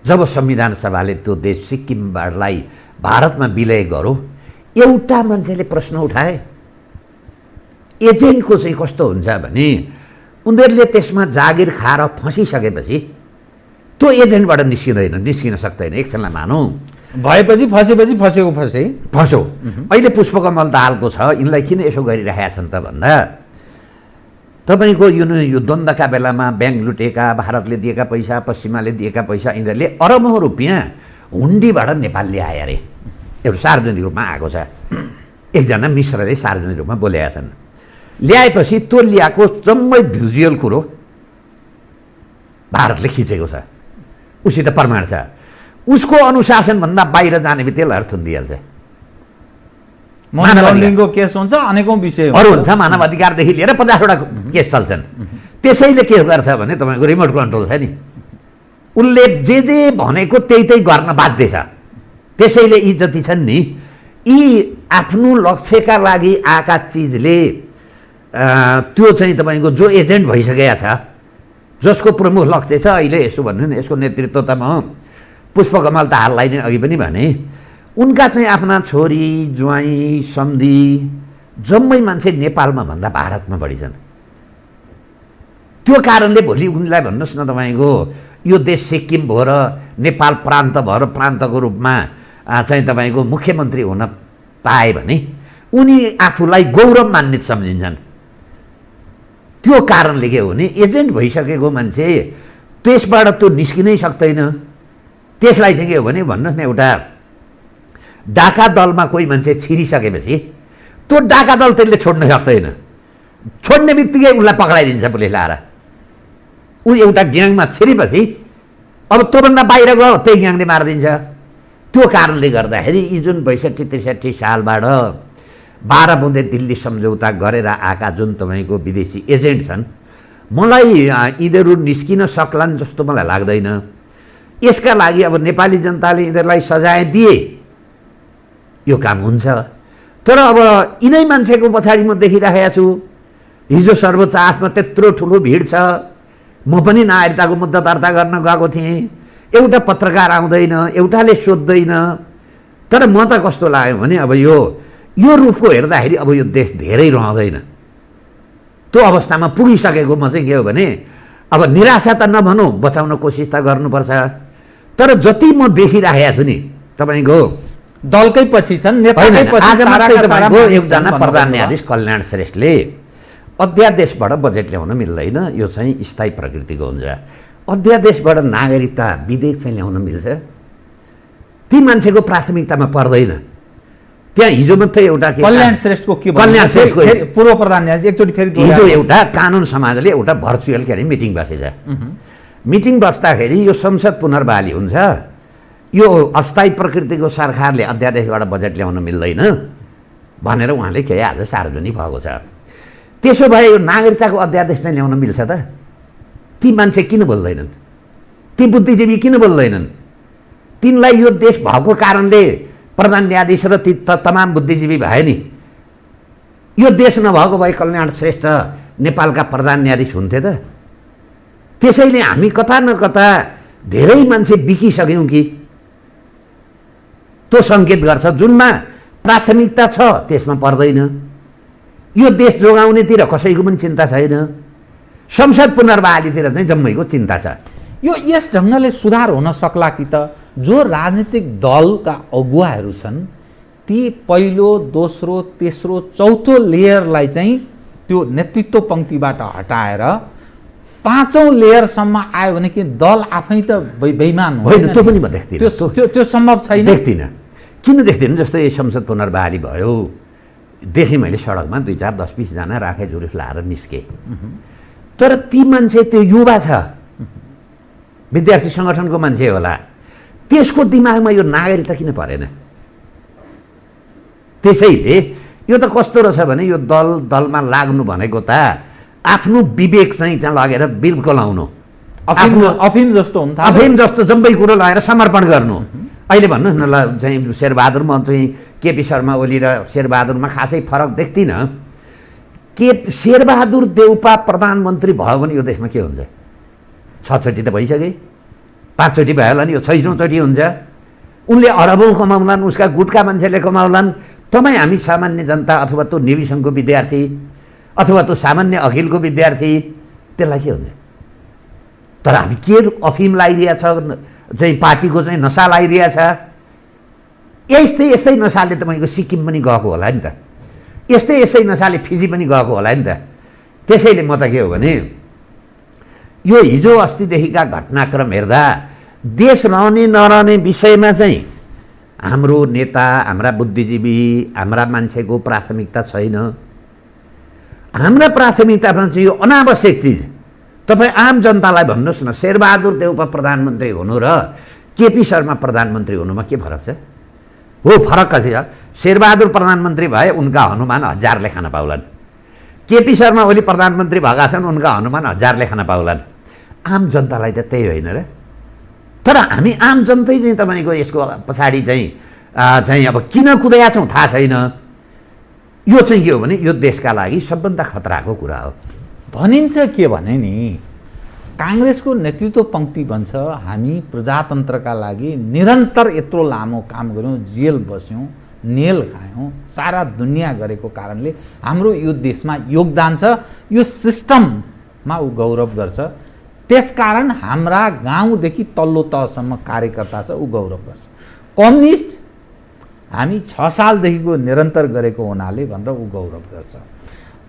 जब संविधान सभाले त्यो देश सिक्किमलाई भारतमा विलय गर्यो, एउटा मान्छेले प्रश्न उठाए, एजेन्टको चाहिँ कस्तो हुन्छ भने उनीहरूले त्यसमा जागिर खाएर फसिसकेपछि त्यो एजेन्टबाट निस्किन सक्दैन। एकछिनलाई मानौँ भएपछि फस्यो। अहिले पुष्पकमल दाहालको छ, यिनलाई किन यसो गरिरहेका छन् त भन्दा तपाईँको यो द्वन्द्वका बेलामा ब्याङ्क लुटेका, भारतले दिएका पैसा, पश्चिमाले दिएका पैसा, यिनीहरूले अरबौँ रुपियाँ हुन्डीबाट नेपाल ल्याए अरे। एउटा सार्वजनिक रूपमा आएको छ, एकजना मिश्रले सार्वजनिक रूपमा बोलेका छन्। ल्याएपछि त्यो ल्याएको जम्मै भिजुअल कुरो भारतले खिचेको छ, उसित प्रमाण छ। उसको अनुशासनभन्दा बाहिर जाने बित्तिकै लहर थुनिदिइहाल्छ। मानवाधिकारको केस हुन्छ, अनेकौँ विषयहरू हुन्छ, मानव अधिकारदेखि लिएर 50वटा केस चल्छन्। त्यसैले के गर्छ भने तपाईँको रिमोट कन्ट्रोल छ नि, उसले जे भनेको त्यही गर्न बाध्य छ। त्यसैले यी जति छन् नि, यी आफ्नो लक्ष्यका लागि आएका चिजले त्यो चाहिँ तपाईँको जो एजेन्ट भइसकेका छ, जसको प्रमुख लक्ष्य छ, अहिले यसो भन्नु न, यसको नेतृत्व त म पुष्पकमल दाहाललाई नै अघि पनि भने, उनका चाहिँ आफ्ना छोरी, ज्वाइँ, सम्धी जम्मै मान्छे नेपालमा भन्दा भारतमा बढी छन्। त्यो कारणले भोलि उनलाई भन्नुहोस् न तपाईँको यो देश सिक्किम भएर नेपाल प्रान्त भएर प्रान्तको रूपमा चाहिँ तपाईँको मुख्यमन्त्री हुन पाए भने उनी आफूलाई गौरव मान्ने सम्झिन्छन्। त्यो कारणले के हो भने एजेन्ट भइसकेको मान्छे त्यसबाट त्यो निस्किनै सक्दैन। त्यसलाई चाहिँ के हो भने भन्नुहोस् न, एउटा डाका दलमा कोही मान्छे छिरिसकेपछि त्यो डाका दल त्यसले छोड्न सक्दैन, छोड्ने बित्तिकै उसलाई पक्राइदिन्छ पुलिसले आएर। ऊ एउटा ग्याङमा छिरेपछि अब त्योभन्दा बाहिर गयो त्यही ग्याङले मारिदिन्छ। त्यो कारणले गर्दाखेरि यी जुन 62-63 सालबाट 12 बुँदे दिल्ली सम्झौता गरेर आएका जुन तपाईँको विदेशी एजेन्ट छन्, मलाई यिनीहरू निस्किन सक्लान् जस्तो मलाई लाग्दैन। यसका लागि अब नेपाली जनताले यिनीहरूलाई सजाय दिए यो काम हुन्छ। तर अब यिनै मान्छेको पछाडि म देखिरहेको छु, हिजो सर्वोच्च आठमा त्यत्रो ठुलो भिड छ, म पनि नागरिकताको मुद्दा दर्ता गर्न गएको थिएँ, एउटा पत्रकार आउँदैन, एउटाले सोध्दैन। तर म त कस्तो लाग्यो भने अब यो रूपको हेर्दाखेरि अब यो देश धेरै रहँदैन। त्यो अवस्थामा पुगिसकेको म चाहिँ के हो भने अब निराशा त नभनौँ, बचाउन कोसिस त गर्नुपर्छ। तर जति म देखिरहेको छु नि तपाईँको दलकै पछि छन्, नेताकै पछि एकजना प्रधान न्यायाधीश कल्याण श्रेष्ठले अध्यादेशबाट बजेट ल्याउन मिल्दैन, यो चाहिँ स्थायी प्रकृतिको हुन्छ। अध्यादेशबाट नागरिकता विधेयक चाहिँ ल्याउन मिल्छ, ती मान्छेको प्राथमिकतामा पर्दैन। त्यहाँ हिजो मात्रै एउटा कल्याण श्रेष्ठको के कल्याण श्रेष्ठको पूर्व प्रधान न्यायाधीश एकचोटि फेरि हिजो एउटा कानुन समाजले एउटा भर्चुअल के अरे मिटिङ बसेछ। मिटिङ बस्दाखेरि यो संसद पुनर्बहाली हुन्छ, यो अस्थायी प्रकृतिको सरकारले अध्यादेशबाट बजेट ल्याउन मिल्दैन भनेर उहाँले केही आज सार्वजनिक भएको छ। त्यसो भए यो नागरिकताको अध्यादेश चाहिँ ल्याउन मिल्छ त? ती मान्छे किन बोल्दैनन्? ती बुद्धिजीवी किन बोल्दैनन्? तिनलाई यो देश भएको कारणले प्रधान न्यायाधीश र ती तमाम बुद्धिजीवी भए नि। यो देश नभएको भए कल्याण श्रेष्ठ नेपालका प्रधान न्यायाधीश हुन्थे त। त्यसैले हामी कता न कता धेरै मान्छे बिकिसक्यौँ कि त्यो सङ्केत गर्छ। जुनमा प्राथमिकता छ त्यसमा पर्दैन। यो देश जोगाउनेतिर कसैको पनि चिन्ता छैन। संसद पुनर्बहालीतिर चाहिँ जम्मैको चिन्ता छ। यो यस ढङ्गले सुधार हुन सक्ला कि त? जो राजनीतिक दलका अगुवाहरू छन् ती पहिलो, दोस्रो, तेस्रो, चौथो लेयरलाई चाहिँ त्यो नेतृत्व पङ्क्तिबाट हटाएर पाँचौँ लेयरसम्म आयो भने कि दल आफै त बेइमान होइन। त्यो पनि म देख्दिनँ। त्यो सम्भव छैन। देख्दिनँ। किन देख्दिनँ? जस्तै संसद पुनर्बहाली भयो, देखेँ मैले सडकमा 2, 4, 10, 20 जना राखे जुलुस लाएर निस्के। तर ती मान्छे त्यो युवा छ, विद्यार्थी सङ्गठनको मान्छे होला, त्यसको दिमागमा यो नागरिकता किन परेन? त्यसैले यो त कस्तो रहेछ भने यो दलमा लाग्नु भनेको त आफ्नो विवेक चाहिँ त्यहाँ लगेर बिर्को अफिम जस्तो हुन्छ। अफिम जस्तो जम्मै कुरो लगाएर समर्पण गर्नु। अहिले भन्नुहोस् न, ल चाहिँ शेरबहादुर, म चाहिँ केपी शर्मा ओली र शेरबहादुरमा खासै फरक देख्दिनँ। शेरबहादुर देउपा प्रधानमन्त्री भयो भने यो देशमा के हुन्छ? 6 चोटि त भइसके, 5 चोटि भयो होला नि, यो 6औँ चोटि हुन्छ। उनले अरबौँ कमाउलान्, उसका गुटका मान्छेले कमाउलान्। तपाईँ हामी सामान्य जनता अथवा त्यो नेभी सङ्घको विद्यार्थी अथवा त्यो सामान्य अखिलको विद्यार्थी, त्यसलाई के हुन्छ? तर हामी के अफिम लगाइदिएछ चाहिँ पार्टीको चाहिँ नसा लगाइदिएछ। यस्तै नसाले तपाईँको सिक्किम पनि गएको होला नि त। यस्तै नसाले फिजी पनि गएको होला नि त। त्यसैले म त के हो भने यो हिजो अस्तिदेखिका घटनाक्रम हेर्दा देश रहने नरहने विषयमा चाहिँ हाम्रो नेता, हाम्रा बुद्धिजीवी, हाम्रा मान्छेको प्राथमिकता छैन। हाम्रा प्राथमिकतामा चाहिँ यो अनावश्यक चिज। तपाईँ आम जनतालाई भन्नुहोस् न, शेरबहादुर देउपा प्रधानमन्त्री हुनु र केपी शर्मा प्रधानमन्त्री हुनुमा के फरक छ? हो, फरक कति छ? शेरबहादुर प्रधानमन्त्री भए उनका हनुमान 1000ले खान पाउलान्। केपी शर्मा ओली प्रधानमन्त्री भएका छन्, उनका हनुमान 1000ले खान पाउलान्। आम जनतालाई त त्यही होइन र? तर हामी आम जनतै चाहिँ तपाईँको यसको पछाडि चाहिँ अब किन कुदेका छौँ थाहा छैन। यो चाहिँ के हो भने यो देशका लागि सबभन्दा खतराको कुरा हो। भनिन्छ के भने नि, काङ्ग्रेसको नेतृत्व पङ्क्ति भन्छ हामी प्रजातन्त्रका लागि निरन्तर यत्रो लामो काम गऱ्यौँ, जेल बस्यौँ, नेल खायौँ, सारा दुनियाँ गरेको कारणले हाम्रो यो देशमा योगदान छ। यो सिस्टममा ऊ गौरव गर्छ। त्यसकारण हाम्रा गाउँदेखि तल्लो तहसम्म कार्यकर्ता छ, ऊ गौरव गर्छ। कम्युनिस्ट हामी 6 सालदेखिको निरन्तर गरेको हुनाले भनेर ऊ गौरव गर्छ।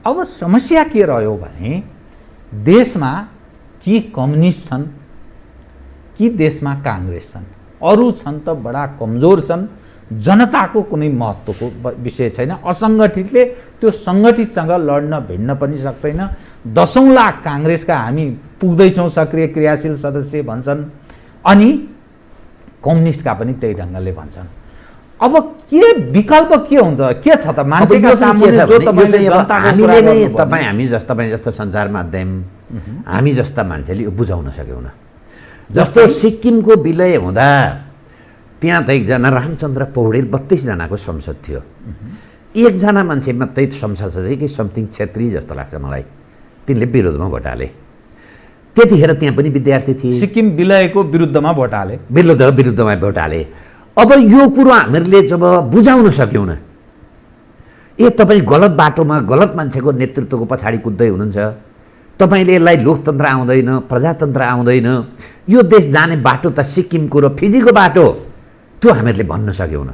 अब समस्या के रह्यो भने देशमा कि कम्युनिस्ट छन् कि देशमा काङ्ग्रेस छन्, अरू छन् त बडा कमजोर छन्। जनताको कुनै महत्त्वको विषय छैन। असङ्गठितले त्यो सङ्गठितसँग लड्न भिड्न पनि सक्दैन। 10औं लाख काङ्ग्रेसका हामी पुग्दैछौँ सक्रिय क्रियाशील सदस्य भन्छन्, अनि कम्युनिस्टका पनि त्यही ढङ्गले भन्छन्। अब के विकल्प के हुन्छ? के छ त मान्छेका सामने जो तपाईले जनताको कुरा गर्नु? हामी जस्तो सञ्चार माध्यम, हामी जस्ता मान्छेले यो बुझाउन सक्यौँ न। जस्तो सिक्किमको विलय हुँदा त्यहाँ त एकजना रामचन्द्र पौडेल 32 जनाको संसद थियो। एकजना मान्छे मात्रै संसद छ कि समथिङ छेत्री जस्तो लाग्छ मलाई, तिनले विरोधमा भोट हाले। त्यतिखेर त्यहाँ पनि विद्यार्थी थिए। सिक्किम विलयको विरुद्धमा भोट हाले। विरुद्धमा भोट हाले। अब यो कुरो हामीले जब बुझाउन सक्यौँ न, तपाईँ गलत बाटोमा गलत मान्छेको नेतृत्वको पछाडि कुद्दै हुनुहुन्छ, तपाईँले यसलाई लोकतन्त्र आउँदैन, प्रजातन्त्र आउँदैन, यो देश जाने बाटो त सिक्किमको र फिजीको बाटो, त्यो हामीहरूले भन्न सक्यौँ न।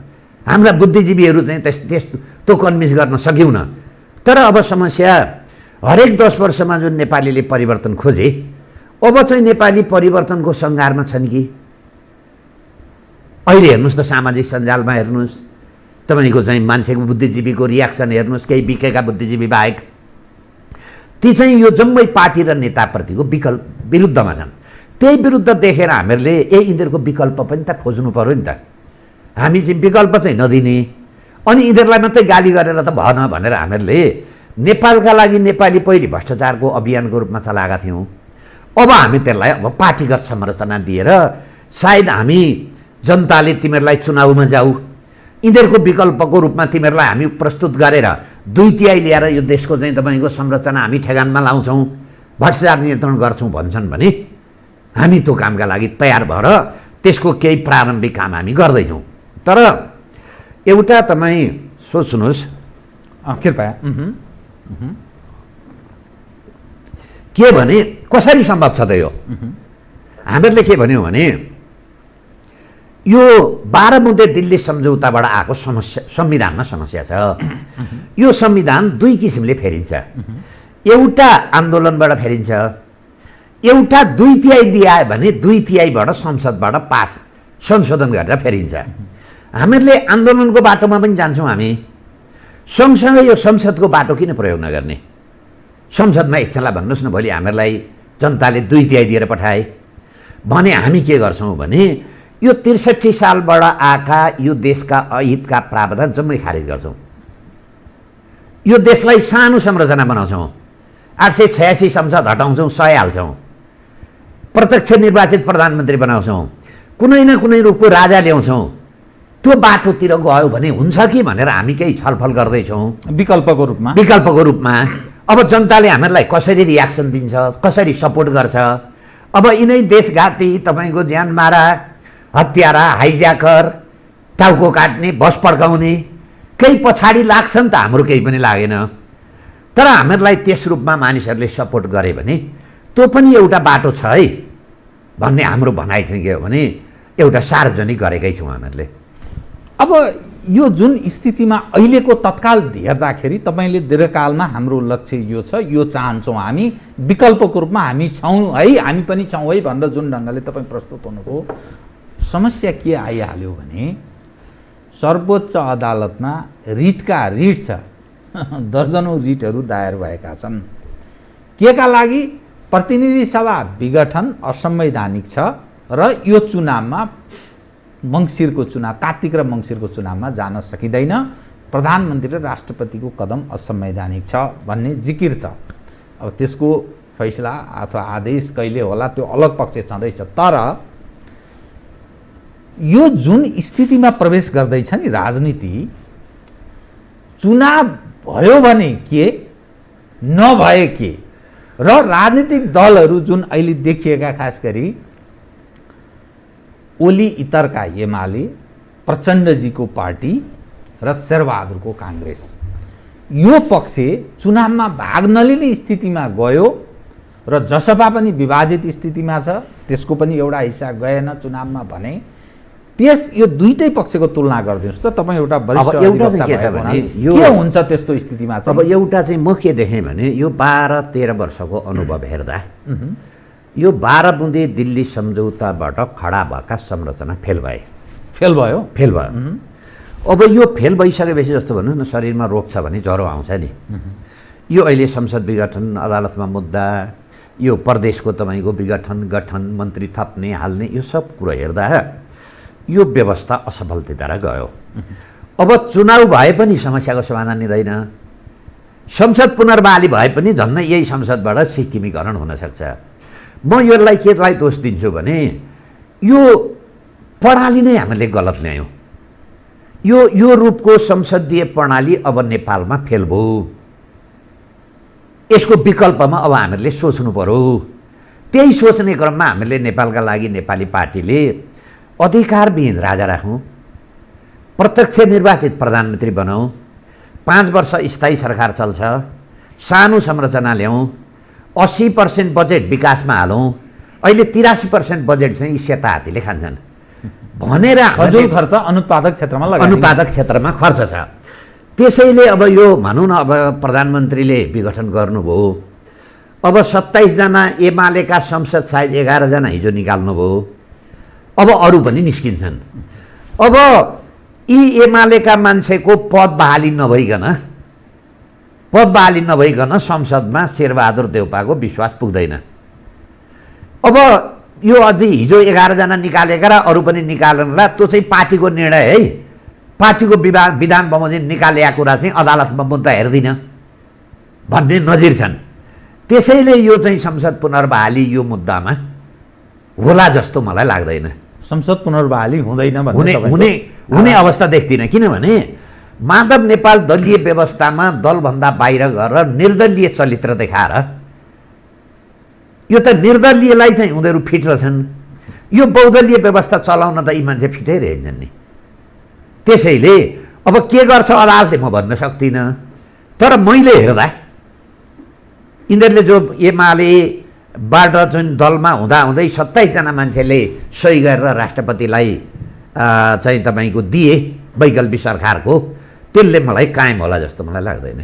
हाम्रा बुद्धिजीवीहरू चाहिँ त्यो कन्भिन्स गर्न सक्यौँ न। तर अब समस्या हरेक 10 वर्षमा जुन नेपालीले परिवर्तन खोजे, अब चाहिँ नेपाली परिवर्तनको सङ्घारमा छन् कि? अहिले हेर्नुहोस् त सामाजिक सञ्जालमा हेर्नुहोस्, तपाईँको चाहिँ मान्छेको बुद्धिजीवीको रियाक्सन हेर्नुहोस्, केही बिकेका बुद्धिजीवी बाहेक ती चाहिँ यो जम्मै पार्टी र नेताप्रतिको विरुद्धमा छन्। त्यही विरुद्ध देखेर हामीहरूले यिनीहरूको विकल्प पनि त खोज्नु पर्यो नि त। हामी चाहिँ विकल्प चाहिँ नदिने अनि यिनीहरूलाई मात्रै गाली गरेर त भएन भनेर हामीहरूले नेपालका लागि नेपाली पहिले भ्रष्टाचारको अभियानको रूपमा चलाएका थियौँ। अब हामी त्यसलाई अब पार्टीगत संरचना दिएर सायद हामी जनताले तिमीहरूलाई चुनावमा जाऊ, यिनीहरूको विकल्पको रूपमा तिमीहरूलाई हामी प्रस्तुत गरेर 2/3 ल्याएर यो देशको चाहिँ तपाईँको संरचना हामी ठेगानमा लाउँछौँ, भ्रष्टाचार नियन्त्रण गर्छौँ भन्छन् भने हामी त्यो कामका लागि तयार भएर त्यसको केही प्रारम्भिक काम हामी गर्दैछौँ। तर एउटा तपाईँ सोच्नुहोस्, कृपया के भने कसरी सम्भव छ त यो? हामीहरूले के भन्यौँ भने यो 12 बुँदे दिल्ली सम्झौताबाट आएको समस्या, संविधानमा समस्या छ। यो संविधान 2 किसिमले फेरिन्छ। एउटा आन्दोलनबाट फेरिन्छ, एउटा 2/3 दिए भने 2/3बाट संसदबाट पास संशोधन गरेर फेरिन्छ। हामीहरूले आन्दोलनको बाटोमा पनि जान्छौँ हामी, सँगसँगै यो संसदको बाटो किन प्रयोग नगर्ने? संसदमा एकछिनलाई भन्नुहोस् न, भोलि हामीहरूलाई जनताले 2/3 दिएर पठाए भने हामी के गर्छौँ भने यो 63 सालबाट आएका यो देशका अहितका प्रावधान जम्मै खारेज गर्छौँ। यो देशलाई सानो संरचना बनाउँछौँ, 886 संसद हटाउँछौँ, 100 हाल्छौँ, प्रत्यक्ष निर्वाचित प्रधानमन्त्री बनाउँछौँ, कुनै न कुनै रूपको राजा ल्याउँछौँ। त्यो बाटोतिर गयो भने हुन्छ कि भनेर हामी केही छलफल गर्दैछौँ विकल्पको रूपमा। अब जनताले हामीहरूलाई कसरी रियाक्सन दिन्छ, कसरी सपोर्ट गर्छ? अब यिनै देशघाती तपाईँको ज्यान मारा, हत्यारा, हाइज्याकर, टाउको काट्ने, बस पड्काउने केही पछाडि लाग्छ नि त, हाम्रो केही पनि लागेन। तर हामीहरूलाई त्यस रूपमा मानिसहरूले सपोर्ट गरे भने त्यो पनि एउटा बाटो छ है भन्ने हाम्रो भनाइ चाहिँ के हो भने एउटा सार्वजनिक गरेकै छौँ हामीहरूले। अब यो जुन स्थितिमा अहिलेको तत्काल हेर्दाखेरि तपाईँले दीर्घकालमा हाम्रो लक्ष्य यो छ, यो चाहन्छौँ हामी, विकल्पको रूपमा हामी छौँ है, हामी पनि छौँ है भनेर जुन ढङ्गले तपाईँ प्रस्तुत हुनुभयो, समस्या के आइहाल्यो भने सर्वोच्च अदालतमा रिटका रिट छ, दर्जनौँ रिटहरू दायर भएका छन्। केका लागि? प्रतिनिधि सभा विघटन असंवैधानिक छ र यो चुनावमा मङ्सिरको चुनाव, कार्तिक र मङ्सिरको चुनावमा जान सकिँदैन, प्रधानमन्त्री र राष्ट्रपतिको कदम असंवैधानिक छ भन्ने जिकिर छ। अब त्यसको फैसला अथवा आदेश कहिले होला त्यो अलग पक्ष छँदैछ। तर यो जुन स्थितिमा प्रवेश गर्दैछ नि राजनीति, चुनाव भयो भने के, नभए के, र राजनीतिक दलहरू जुन अहिले देखिएका, खास गरी ओली इतरका एमाले, प्रचण्डजीको पार्टी र शेरबहादुरको काङ्ग्रेस, यो पक्ष चुनावमा भाग नलिने स्थितिमा गयो र जसपा पनि विभाजित स्थितिमा छ, त्यसको पनि एउटा हिस्सा गएन चुनावमा भने यो दुईटै पक्षको तुलना गरिदिनुहोस् त तपाईँ एउटा वरिष्ठ अधिवक्ता भएको हुनाले के हुन्छ त्यस्तो स्थितिमा चाहिँ? अब एउटा चाहिँ म के देखेँ भने यो 12-13 वर्षको अनुभव हेर्दा यो 12 बुँदे दिल्ली सम्झौताबाट खडा भएका संरचना फेल भयो। अब यो फेल भइसकेपछि जस्तो भन्नु न, शरीरमा रोग छ भने ज्वरो आउँछ नि। यो अहिले संसद विघटन, अदालतमा मुद्दा, यो प्रदेशको तपाईँको विघटन, गठन, मन्त्री थप्ने हाल्ने, यो सब कुरो हेर्दा यो व्यवस्था असफलतातिर गयो। अब चुनाव भए पनि समस्याको समाधान हुँदैन, संसद पुनर्बहाली भए पनि झन्नै यही संसदबाट सिक्किमीकरण हुनसक्छ। म यसलाई केलाई दोष दिन्छु भने यो प्रणाली नै हामीले गलत ल्यायौँ। यो रूपको संसदीय प्रणाली अब नेपालमा फेल भयो। यसको विकल्पमा अब हामीहरूले सोच्नु पर्यो। त्यही सोच्ने क्रममा हामीले नेपालका लागि नेपाली पार्टीले अधिकारविहीन राजा राखौँ, प्रत्यक्ष निर्वाचित प्रधानमन्त्री बनाऊ, 5 वर्ष स्थायी सरकार चल्छ, सानो संरचना ल्याउँ, 80% बजेट विकासमा हालौँ, अहिले 83% बजेट चाहिँ सेता हात्तीले खान्छन् भनेर हजुर खर्च अनुत्पादक क्षेत्रमा खर्च छ। त्यसैले अब यो भनौँ न, अब प्रधानमन्त्रीले विघटन गर्नुभयो, अब 27 जना एमालेका संसद सायद 11 जना हिजो निकाल्नुभयो, अब अरू पनि निस्किन्छन्। अब यी एमालेका मान्छेको पद बहाली नभइकन संसदमा शेरबहादुर देउपाको विश्वास पुग्दैन। अब यो अझै हिजो 11जना निकालेका र अरू पनि निकाल्नुला, त्यो चाहिँ पार्टीको निर्णय है। पार्टीको विधान बमोजिम निकालेका कुरा चाहिँ अदालतमा मुद्दा हेर्दिनँ भन्ने नजिर छन्। त्यसैले यो चाहिँ संसद पुनर्बहाली यो मुद्दामा होला जस्तो मलाई लाग्दैन। संसद पुनर्बहाली हुँदैन हुने अवस्था देख्दिनँ। किनभने माधव नेपाल दलीय व्यवस्थामा दलभन्दा बाहिर गरेर निर्दलीय चरित्र देखाएर, यो त निर्दलीयलाई चाहिँ उनीहरू फिट रहेछन्, यो बहुदलीय व्यवस्था चलाउन त यी मान्छे फिटै रहेछन् नि। त्यसैले अब के गर्छ अदालतले म भन्न सक्दिनँ, तर मैले हेर्दा यिनीहरूले जो एमालेबाट जुन दलमा हुँदाहुँदै 27 जना मान्छेले सही गरेर राष्ट्रपतिलाई चाहिँ तपाईँको दिए वैकल्पिक सरकारको, त्यसले मलाई कायम होला जस्तो मलाई लाग्दैन।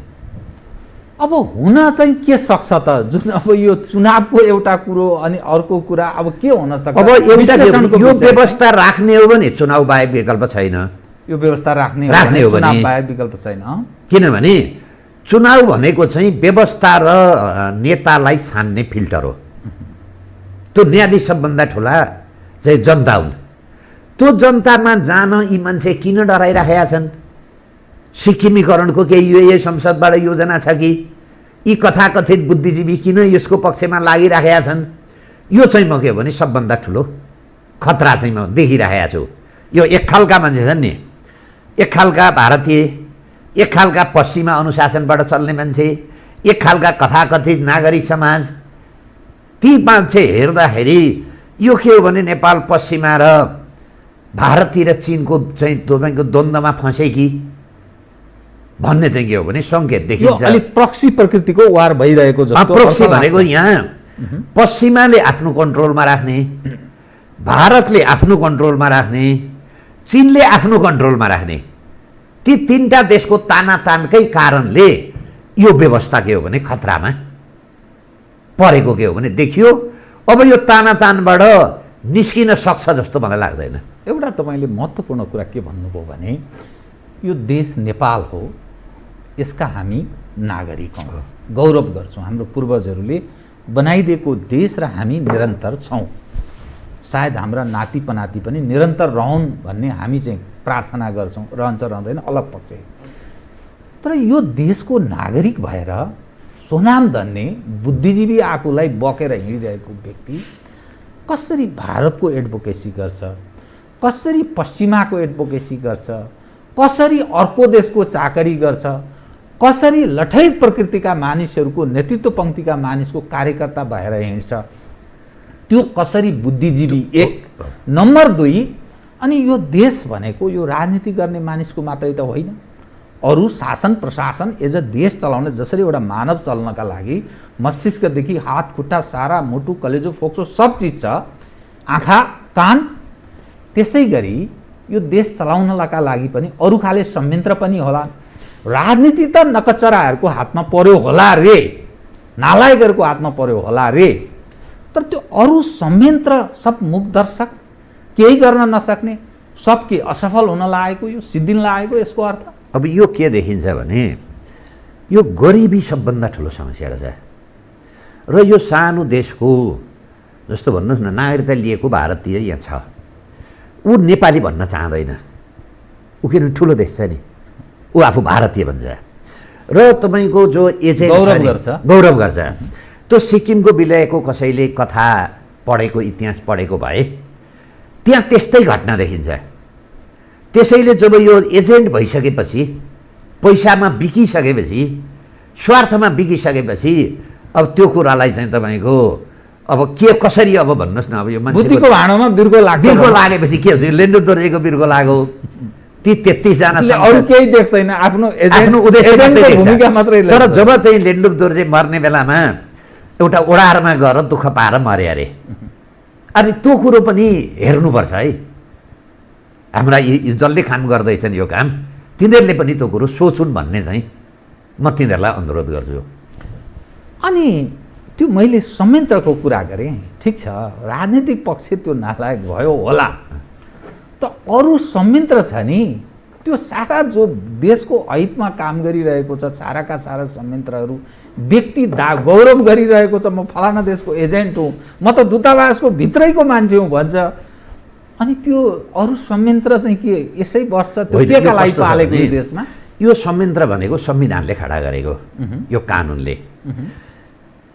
अब हुन चाहिँ के सक्छ त, जुन अब यो चुनावको एउटा कुरो अनि अर्को कुरा अब के हुन सक्छ? अब एउटा यो व्यवस्था राख्ने हो भने चुनाव बाहेक विकल्प छैन। यो व्यवस्था राख्ने हो भने चुनाव बाहेक विकल्प छैन। किनभने चुनाव भनेको चाहिँ व्यवस्था र नेतालाई छान्ने फिल्टर हो। त्यो न्यायाधीश सबभन्दा ठुला चाहिँ जनता हुन्। त्यो जनतामा जान यी मान्छे किन डराइराखेका छन्? सिक्किमीकरणको केही यो संसदबाट योजना छ कि? यी कथाकथित बुद्धिजीवी किन यसको पक्षमा लागिराखेका छन्? यो चाहिँ म के हो भने सबभन्दा ठुलो खतरा चाहिँ म देखिराखेको छु। यो एक खालका मान्छे छन् नि, एक खालका भारतीय, एक खालका पश्चिमा अनुशासनबाट चल्ने मान्छे, एक खालका कथाकथित नागरिक समाज। ती मान्छे हेर्दाखेरि यो के हो भने नेपाल पश्चिमा र भारतीय र चिनको चाहिँ तपाईँको द्वन्द्वमा फँसे कि भन्ने चाहिँ के हो भने सङ्केत देखिन्छ। अलिक प्रक्सी प्रकृतिको वार भइरहेको जस्तो। प्रक्सी भनेको यहाँ पश्चिमाले आफ्नो कन्ट्रोलमा राख्ने, भारतले आफ्नो कन्ट्रोलमा राख्ने, चीनले आफ्नो कन्ट्रोलमा राख्ने, ती तीनटा देशको तानातानकै कारणले यो व्यवस्था के हो भने खतरामा परेको के हो भने देखियो। अब यो तानातानबाट निस्किन सक्छ जस्तो मलाई लाग्दैन। एउटा तपाईँले महत्त्वपूर्ण कुरा के भन्नुभयो भने यो देश नेपाल हो, यसका हामी नागरिक हौँ, गौरव गर्छौँ, हाम्रो पूर्वजहरूले बनाइदिएको देश र हामी निरन्तर छौँ। सायद हाम्रा नाति पनाति पनि निरन्तर रहन् भन्ने हामी चाहिँ प्रार्थना गर्छौँ। रहन्छ रहँदैन अलग पक्ष। तर यो देशको नागरिक भएर सोनाम धन्ने बुद्धिजीवी आफूलाई बकेर हिँडिरहेको व्यक्ति कसरी भारतको एडभोकेसी गर्छ, कसरी पश्चिमाको एडभोकेसी गर्छ, कसरी अर्को देशको चाकरी गर्छ, कसरी लठैत प्रकृतिका मानिसहरूको नेतृत्व पङ्क्तिका मानिसको कार्यकर्ता भएर हिँड्छ, त्यो कसरी बुद्धिजीवी एक। नम्बर 2, अनि यो देश भनेको यो राजनीति गर्ने मानिसको मात्रै त होइन, अरू शासन प्रशासन एज अ देश चलाउने जसरी एउटा मानव चल्नका लागि मस्तिष्कदेखि हात खुट्टा सारा मुटु कलेजो फोक्सो सब चिज छ, आँखा कान, त्यसै गरी यो देश चलाउनका लागि पनि अरू खाले संयन्त्र पनि होला। राजनीति त नकचराहरूको हातमा पर्यो होला रे, नालायकहरूको हातमा पर्यो होला रे, तर त्यो अरू संयन्त्र सब मुखदर्शक, केही गर्न नसक्ने, सब के असफल हुन लागेको, यो सिद्धिन लागेको। यसको अर्थ अब यो के देखिन्छ भने यो गरिबी सबभन्दा ठुलो समस्या रहेछ। र यो सानो देशको जस्तो भन्नुहोस् न नागरिकता लिएको भारतीय यहाँ छ, ऊ नेपाली भन्न चाहँदैन, ऊ किन ठुलो देश छ नि, ऊ आफू भारतीय भन्छ र तपाईँको जो एजेन्ट गौरव गर्छ। त्यो सिक्किमको विलयको कसैले कथा पढेको, इतिहास पढेको भए त्यहाँ त्यस्तै घटना देखिन्छ। त्यसैले जब यो एजेन्ट भइसकेपछि, पैसामा बिकिसकेपछि, स्वार्थमा बिकिसकेपछि अब त्यो कुरालाई चाहिँ तपाईँको अब के कसरी अब भन्नुहोस् न, अब यो बुद्धिको भाँडोमा बिर्को लागेपछि के हुन्छ? लेन्डो दोर्जेको बिर्को लाग्यो, ती 33 जना अरू केही देख्दैन, आफ्नो उद्देश्य भूमिका मात्रै। तर जब चाहिँ लेन्डो दोर्जे मर्ने बेलामा एउटा ओडारमा गएर दुःख पाएर मरे अरे, अनि त्यो कुरो पनि हेर्नुपर्छ है। हाम्रा जसले काम गर्दैछन् यो काम, तिनीहरूले पनि त्यो कुरो सोचुन् भन्ने चाहिँ म तिनीहरूलाई अनुरोध गर्छु। अनि त्यो मैले संयन्त्रको कुरा गरेँ, ठिक छ, राजनीतिक पक्ष त्यो नालायक भयो होला, त अरू संयन्त्र छ नि, त्यो सारा जो देशको हितमा काम गरिरहेको छ, साराका सारा संयन्त्रहरू व्यक्ति गौरव गरिरहेको छ, म फलाना देशको एजेन्ट हुँ, म त दूतावासको भित्रैको मान्छे हुँ भन्छ। अनि त्यो अरू संयन्त्र चाहिँ के यसै वर्ष त्यतिका लागि पालेको यो देशमा? यो संयन्त्र भनेको संविधानले खडा गरेको, यो कानुनले,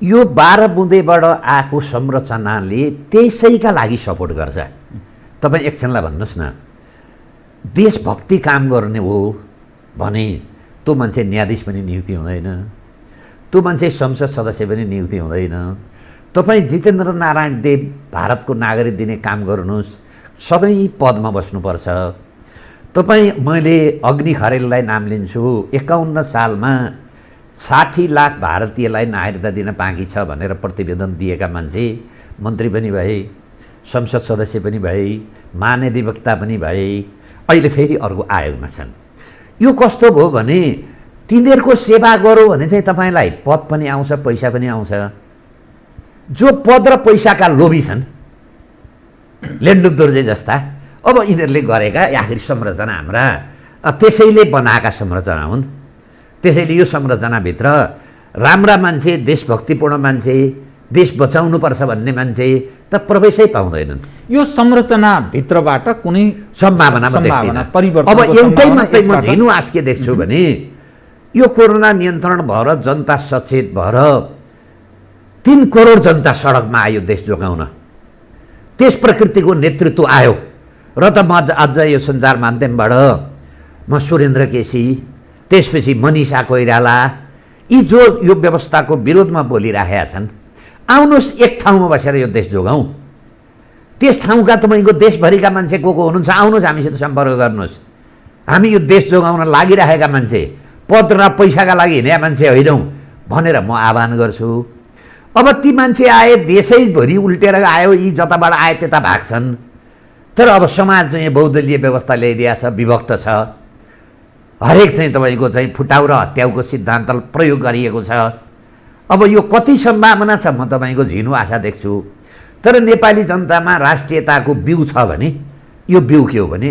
यो 12 बुँदेबाट आएको संरचनाले त्यसैका लागि सपोर्ट गर्छ। तपाईँ एकछिनलाई भन्नुहोस् न, देशभक्ति काम गर्ने हो भने त्यो मान्छे न्यायाधीश पनि नियुक्ति हुँदैन, त्यो मान्छे संसद सदस्य पनि नियुक्ति हुँदैन। तपाईँ जितेन्द्र नारायण देव भारतको नागरिक दिने काम गर्नुहोस्, सधैँ पदमा बस्नुपर्छ। तपाईँ, मैले अग्नि खरेललाई नाम लिन्छु, 51 सालमा 60 लाख भारतीयलाई नागरिकता दिन बाँकी छ भनेर प्रतिवेदन दिएका मान्छे मन्त्री पनि भए, संसद सदस्य पनि भए, महाधिवक्ता पनि भए, अहिले फेरि अर्को आयोगमा छन्। यो कस्तो भयो भने तिनीहरूको सेवा गरौँ भने चाहिँ तपाईँलाई पद पनि आउँछ, पैसा पनि आउँछ। जो पद र पैसाका लोभी छन्, लेन्डुप दोर्जे जस्ता, अब यिनीहरूले गरेका आखिर संरचना हाम्रा त्यसैले बनाएका संरचना हुन्। त्यसैले यो संरचनाभित्र राम्रा मान्छे, देशभक्तिपूर्ण मान्छे, देश बचाउनुपर्छ भन्ने मान्छे त प्रवेशै पाउँदैनन्। यो संरचनाभित्रबाट कुनै सम्भावना परिवर्तन। अब एउटै मात्रै म झिनु आश के देख्छु भने यो कोरोना नियन्त्रण भएर जनता सचेत भएर 3 करोड जनता सडकमा आयो देश जोगाउन। त्यस प्रकृतिको नेतृत्व आयो र त म अझ यो सञ्चार माध्यमबाट म सुरेन्द्र केसी, त्यसपछि मनिषा कोइराला, यी जो यो व्यवस्थाको विरोधमा बोलिरहेका छन्, आउनुहोस् एक ठाउँमा बसेर यो देश जोगाउँ। त्यस ठाउँका तपाईँको देशभरिका मान्छे को हुनुहुन्छ, आउनुहोस् हामीसित सम्पर्क गर्नुहोस्। हामी यो देश जोगाउन लागिरहेका मान्छे, पद र पैसाका लागि हिँडेका मान्छे होइनौँ भनेर म आह्वान गर्छु। अब ती मान्छे आए, देशैभरि उल्टेर आयो, यी जताबाट आए त्यता भाग्छन्। तर अब समाज चाहिँ बहुदलीय व्यवस्था ल्याइदिएको छ, विभक्त छ, हरेक चाहिँ तपाईँको चाहिँ फुटाउ र हत्याउको सिद्धान्त प्रयोग गरिएको छ। अब यो कति सम्भावना छ म तपाईँको झिनो आशा देख्छु। तर नेपाली जनतामा राष्ट्रियताको बिउ छ भने यो बिउ के हो भने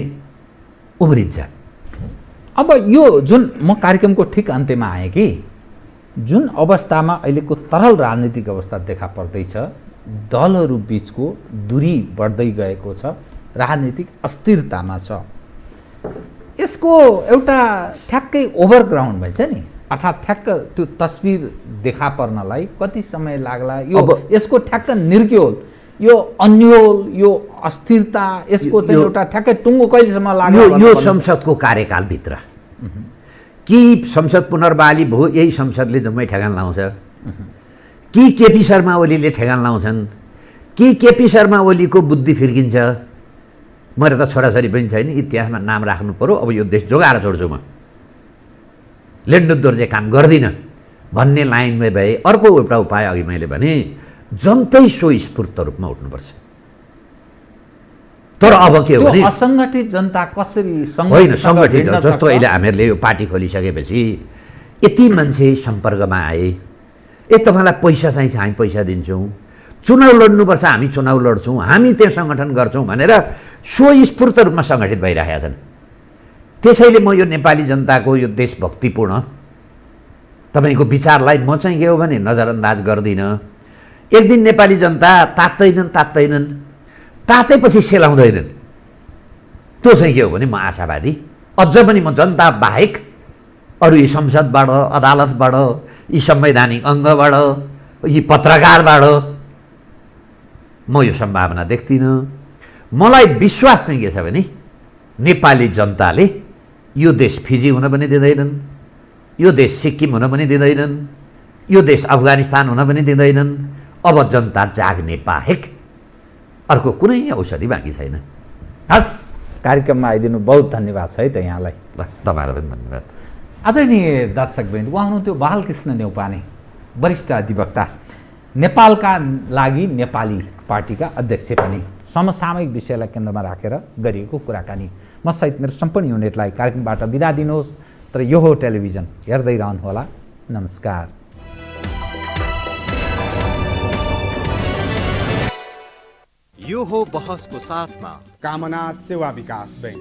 उम्रिन्छ। अब यो जुन म कार्यक्रमको ठिक अन्त्यमा आएँ कि जुन अवस्थामा अहिलेको तरल राजनीतिक अवस्था देखा पर्दैछ, दलहरू बिचको दूरी बढ्दै गएको छ, राजनीतिक अस्थिरतामा छ, यसको एउटा ठ्याक्कै ओभरग्राउन्ड भन्छ नि, अर्थात् ठ्याक्क त्यो तस्बिर देखा पर्नलाई कति समय लाग्ला? यो यसको ठ्याक्क निर्क्योल, यो अन्योल, यो अस्थिरता, यसको चाहिँ एउटा ठ्याक्कै टुङ्गो कहिलेसम्म लाग्यो? यो संसदको कार्यकालभित्र कि संसद पुनर्बहाली भयो, यही संसदले जम्मै ठेगान लाउँछ कि केपी शर्मा ओलीले ठेगान लाउँछन् कि केपी शर्मा ओलीको बुद्धि फिर्किन्छ? मेरो त छोराछोरी पनि छैन, इतिहासमा नाम राख्नु पर्यो, अब यो देश जोगाएर छोड्छु, म लेन्डुप दोर्जे काम गर्दिनँ भन्ने लाइनमा भए अर्को एउटा उपाय अघि मैले भने जनतै स्वस्फूर्त रूपमा उठ्नुपर्छ। तर अब के हो भने असङ्गठित जनता कसरी होइन, सङ्गठित जस्तो अहिले हामीहरूले यो पार्टी खोलिसकेपछि यति मान्छे सम्पर्कमा आए, तपाईँलाई पैसा चाहिन्छ, हामी पैसा दिन्छौँ, चुनाव लड्नुपर्छ, हामी चुनाव लड्छौँ, हामी त्यो सङ्गठन गर्छौँ भनेर स्वस्फूर्त रूपमा सङ्गठित भइरहेका छन्। त्यसैले म यो नेपाली जनताको यो देशभक्तिपूर्ण तपाईँको विचारलाई म चाहिँ के हो भने नजरअन्दाज गर्दिनँ। एक दिन नेपाली जनता तात्दैनन्, तातेपछि सेलाउँदैनन्। त्यो चाहिँ के हो भने म आशावादी, अझ पनि म जनता बाहेक अरू यी संसदबाट, अदालतबाट, यी संवैधानिक अङ्गबाट, यी पत्रकारबाट म यो सम्भावना देख्दिनँ। मलाई विश्वास चाहिँ के छ भने नेपाली जनताले यो देश फिजी हुन पनि दिँदैनन्, यो देश सिक्किम हुन पनि दिँदैनन्, यो देश अफगानिस्तान हुन पनि दिँदैनन्। अब जनता जाग्ने बाहेक अर्को कुनै औषधि बाँकी छैन। हस्, कार्यक्रममा आइदिनु बहुत धन्यवाद छ है त यहाँलाई। तपाईँलाई पनि धन्यवाद। आदरणीय दर्शकवृन्द, उहाँ हुनुहुन्थ्यो बालकृष्ण नेउपाने, वरिष्ठ अधिवक्ता, नेपालका लागि नेपाली पार्टीका अध्यक्ष पनि। समसामयिक विषयलाई केन्द्रमा राखेर गरिएको कुराकानी। म सहित मेरो सम्पूर्ण युनिटलाई कार्यक्रमबाट बिदा दिनुहोस्, तर यो हो टेलिभिजन, हेर्दै रहनुहोला। नमस्कार। यो हो बहसको साथमा कामना सेवा विकास बैंक,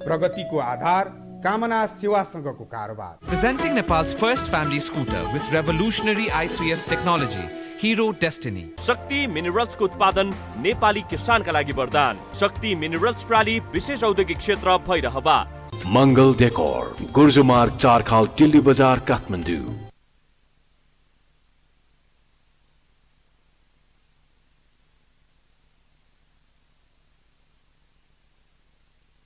प्रगतिको आधार कामना सेवासँगको कारोबार। Presenting Nepal's first family scooter with revolutionary i3s technology, Hero Destiny. शक्ति मिनरल्सको उत्पादन नेपाली किसानका लागि वरदान। शक्ति मिनरल्स प्राली विशेष औद्योगिक क्षेत्र भैरहवा। मङ्गल डेकोर, गुर्जो मार्ग 4 खाल दिल्ली बजार काठमाडौँ।